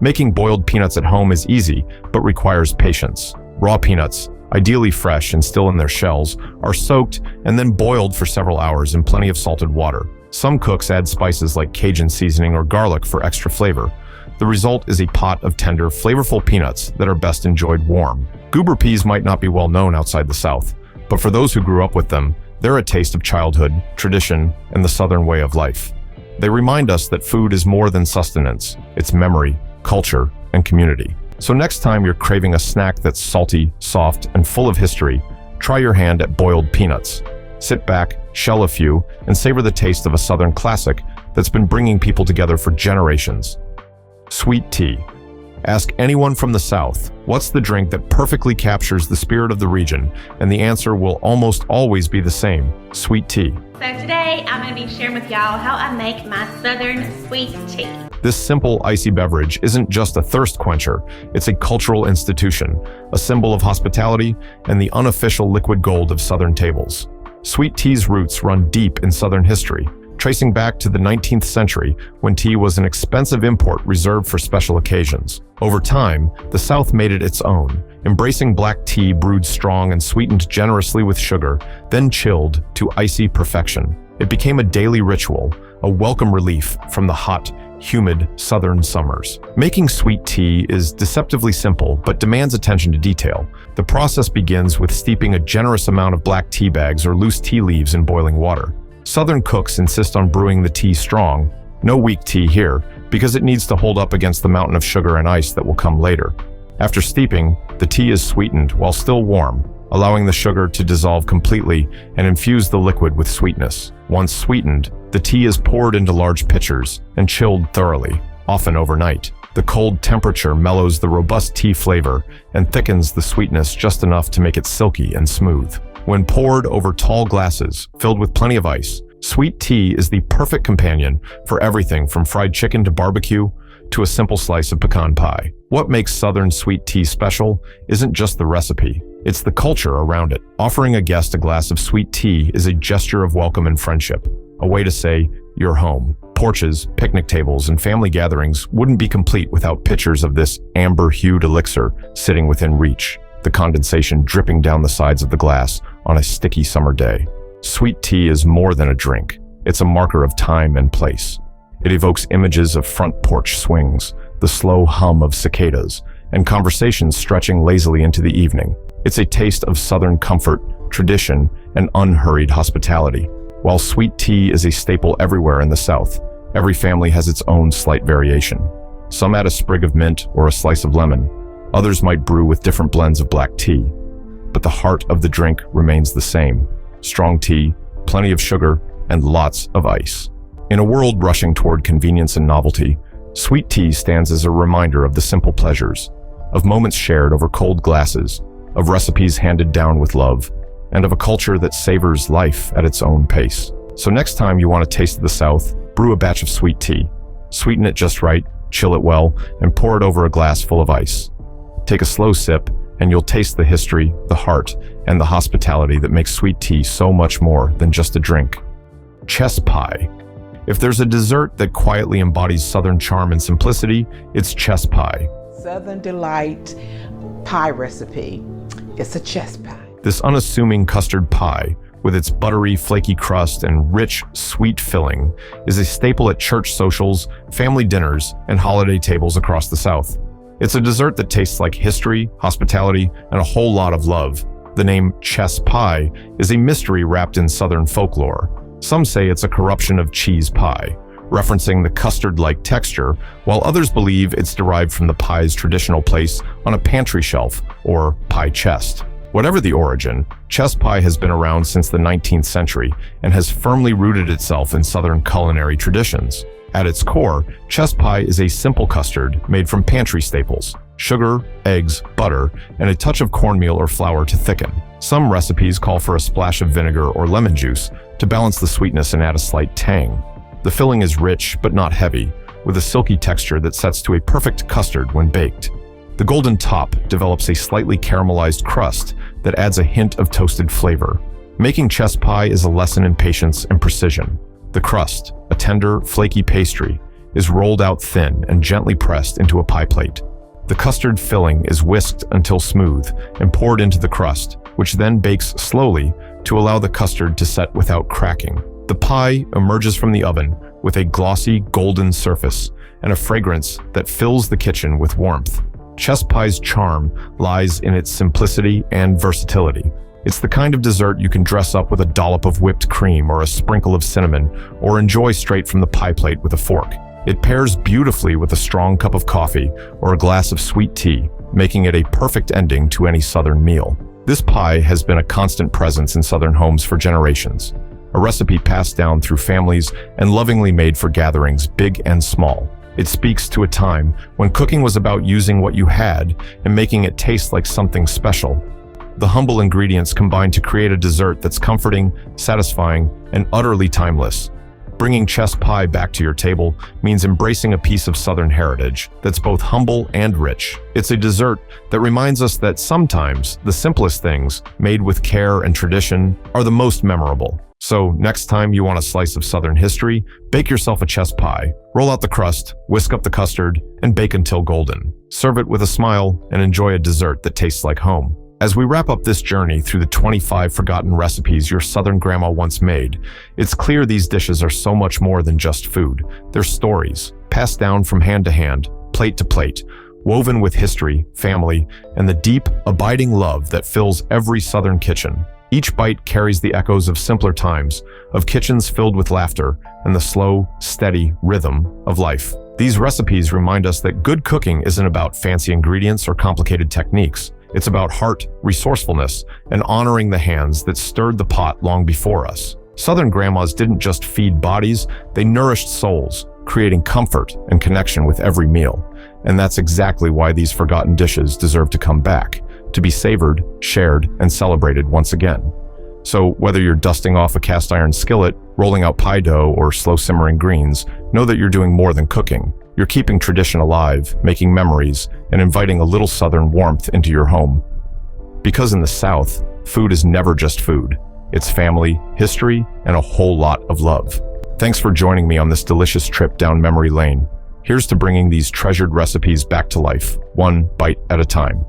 Making boiled peanuts at home is easy, but requires patience. Raw peanuts, ideally fresh and still in their shells, are soaked and then boiled for several hours in plenty of salted water. Some cooks add spices like Cajun seasoning or garlic for extra flavor. The result is a pot of tender, flavorful peanuts that are best enjoyed warm. Goober peas might not be well known outside the South, but for those who grew up with them, they're a taste of childhood, tradition, and the Southern way of life. They remind us that food is more than sustenance. It's memory, culture, and community. So next time you're craving a snack that's salty, soft, and full of history, try your hand at boiled peanuts. Sit back, shell a few, and savor the taste of a Southern classic that's been bringing people together for generations. Sweet tea. Ask anyone from the South, what's the drink that perfectly captures the spirit of the region, and the answer will almost always be the same: sweet tea. So today I'm going to be sharing with y'all how I make my Southern sweet tea. This simple, icy beverage isn't just a thirst quencher, it's a cultural institution, a symbol of hospitality, and the unofficial liquid gold of Southern tables. Sweet tea's roots run deep in Southern history, tracing back to the 19th century when tea was an expensive import reserved for special occasions. Over time, the South made it its own, embracing black tea brewed strong and sweetened generously with sugar, then chilled to icy perfection. It became a daily ritual, a welcome relief from the hot, humid Southern summers. Making sweet tea is deceptively simple, but demands attention to detail. The process begins with steeping a generous amount of black tea bags or loose tea leaves in boiling water. Southern cooks insist on brewing the tea strong, no weak tea here, because it needs to hold up against the mountain of sugar and ice that will come later. After steeping, the tea is sweetened while still warm, allowing the sugar to dissolve completely and infuse the liquid with sweetness. Once sweetened, the tea is poured into large pitchers and chilled thoroughly, often overnight. The cold temperature mellows the robust tea flavor and thickens the sweetness just enough to make it silky and smooth. When poured over tall glasses filled with plenty of ice, sweet tea is the perfect companion for everything from fried chicken to barbecue, to a simple slice of pecan pie. What makes Southern sweet tea special isn't just the recipe, it's the culture around it. Offering a guest a glass of sweet tea is a gesture of welcome and friendship, a way to say, "You're home." Porches, picnic tables, and family gatherings wouldn't be complete without pitchers of this amber-hued elixir sitting within reach, the condensation dripping down the sides of the glass on a sticky summer day. Sweet tea is more than a drink. It's a marker of time and place. It evokes images of front porch swings, the slow hum of cicadas, and conversations stretching lazily into the evening. It's a taste of Southern comfort, tradition, and unhurried hospitality. While sweet tea is a staple everywhere in the South, every family has its own slight variation. Some add a sprig of mint or a slice of lemon. Others might brew with different blends of black tea. But the heart of the drink remains the same: strong tea, plenty of sugar, and lots of ice. In a world rushing toward convenience and novelty, sweet tea stands as a reminder of the simple pleasures, of moments shared over cold glasses, of recipes handed down with love, and of a culture that savors life at its own pace. So next time you want a taste of the South, brew a batch of sweet tea. Sweeten it just right, chill it well, and pour it over a glass full of ice. Take a slow sip, and you'll taste the history, the heart, and the hospitality that makes sweet tea so much more than just a drink. Chess pie. If there's a dessert that quietly embodies Southern charm and simplicity, it's chess pie. Southern Delight pie recipe. It's a chess pie. This unassuming custard pie, with its buttery, flaky crust and rich, sweet filling, is a staple at church socials, family dinners, and holiday tables across the South. It's a dessert that tastes like history, hospitality, and a whole lot of love. The name chess pie is a mystery wrapped in Southern folklore. Some say it's a corruption of cheese pie, referencing the custard-like texture, while others believe it's derived from the pie's traditional place on a pantry shelf or pie chest. Whatever the origin, chess pie has been around since the 19th century and has firmly rooted itself in Southern culinary traditions. At its core, chess pie is a simple custard made from pantry staples: sugar, eggs, butter, and a touch of cornmeal or flour to thicken. Some recipes call for a splash of vinegar or lemon juice to balance the sweetness and add a slight tang. The filling is rich but not heavy, with a silky texture that sets to a perfect custard when baked. The golden top develops a slightly caramelized crust that adds a hint of toasted flavor. Making chess pie is a lesson in patience and precision. The crust, a tender, flaky pastry, is rolled out thin and gently pressed into a pie plate. The custard filling is whisked until smooth and poured into the crust, which then bakes slowly to allow the custard to set without cracking. The pie emerges from the oven with a glossy golden surface and a fragrance that fills the kitchen with warmth. Chess pie's charm lies in its simplicity and versatility. It's the kind of dessert you can dress up with a dollop of whipped cream or a sprinkle of cinnamon, or enjoy straight from the pie plate with a fork. It pairs beautifully with a strong cup of coffee or a glass of sweet tea, making it a perfect ending to any Southern meal. This pie has been a constant presence in Southern homes for generations, a recipe passed down through families and lovingly made for gatherings big and small. It speaks to a time when cooking was about using what you had and making it taste like something special. The humble ingredients combine to create a dessert that's comforting, satisfying, and utterly timeless. Bringing chess pie back to your table means embracing a piece of Southern heritage that's both humble and rich. It's a dessert that reminds us that sometimes the simplest things, made with care and tradition, are the most memorable. So next time you want a slice of Southern history, bake yourself a chess pie, roll out the crust, whisk up the custard, and bake until golden. Serve it with a smile and enjoy a dessert that tastes like home. As we wrap up this journey through the 25 forgotten recipes your Southern grandma once made, it's clear these dishes are so much more than just food. They're stories, passed down from hand to hand, plate to plate, woven with history, family, and the deep, abiding love that fills every Southern kitchen. Each bite carries the echoes of simpler times, of kitchens filled with laughter, and the slow, steady rhythm of life. These recipes remind us that good cooking isn't about fancy ingredients or complicated techniques. It's about heart, resourcefulness, and honoring the hands that stirred the pot long before us. Southern grandmas didn't just feed bodies, they nourished souls, creating comfort and connection with every meal. And that's exactly why these forgotten dishes deserve to come back, to be savored, shared, and celebrated once again. So whether you're dusting off a cast iron skillet, rolling out pie dough, or slow simmering greens, know that you're doing more than cooking. You're keeping tradition alive, making memories, and inviting a little Southern warmth into your home. Because in the South, food is never just food. It's family, history, and a whole lot of love. Thanks for joining me on this delicious trip down memory lane. Here's to bringing these treasured recipes back to life, one bite at a time.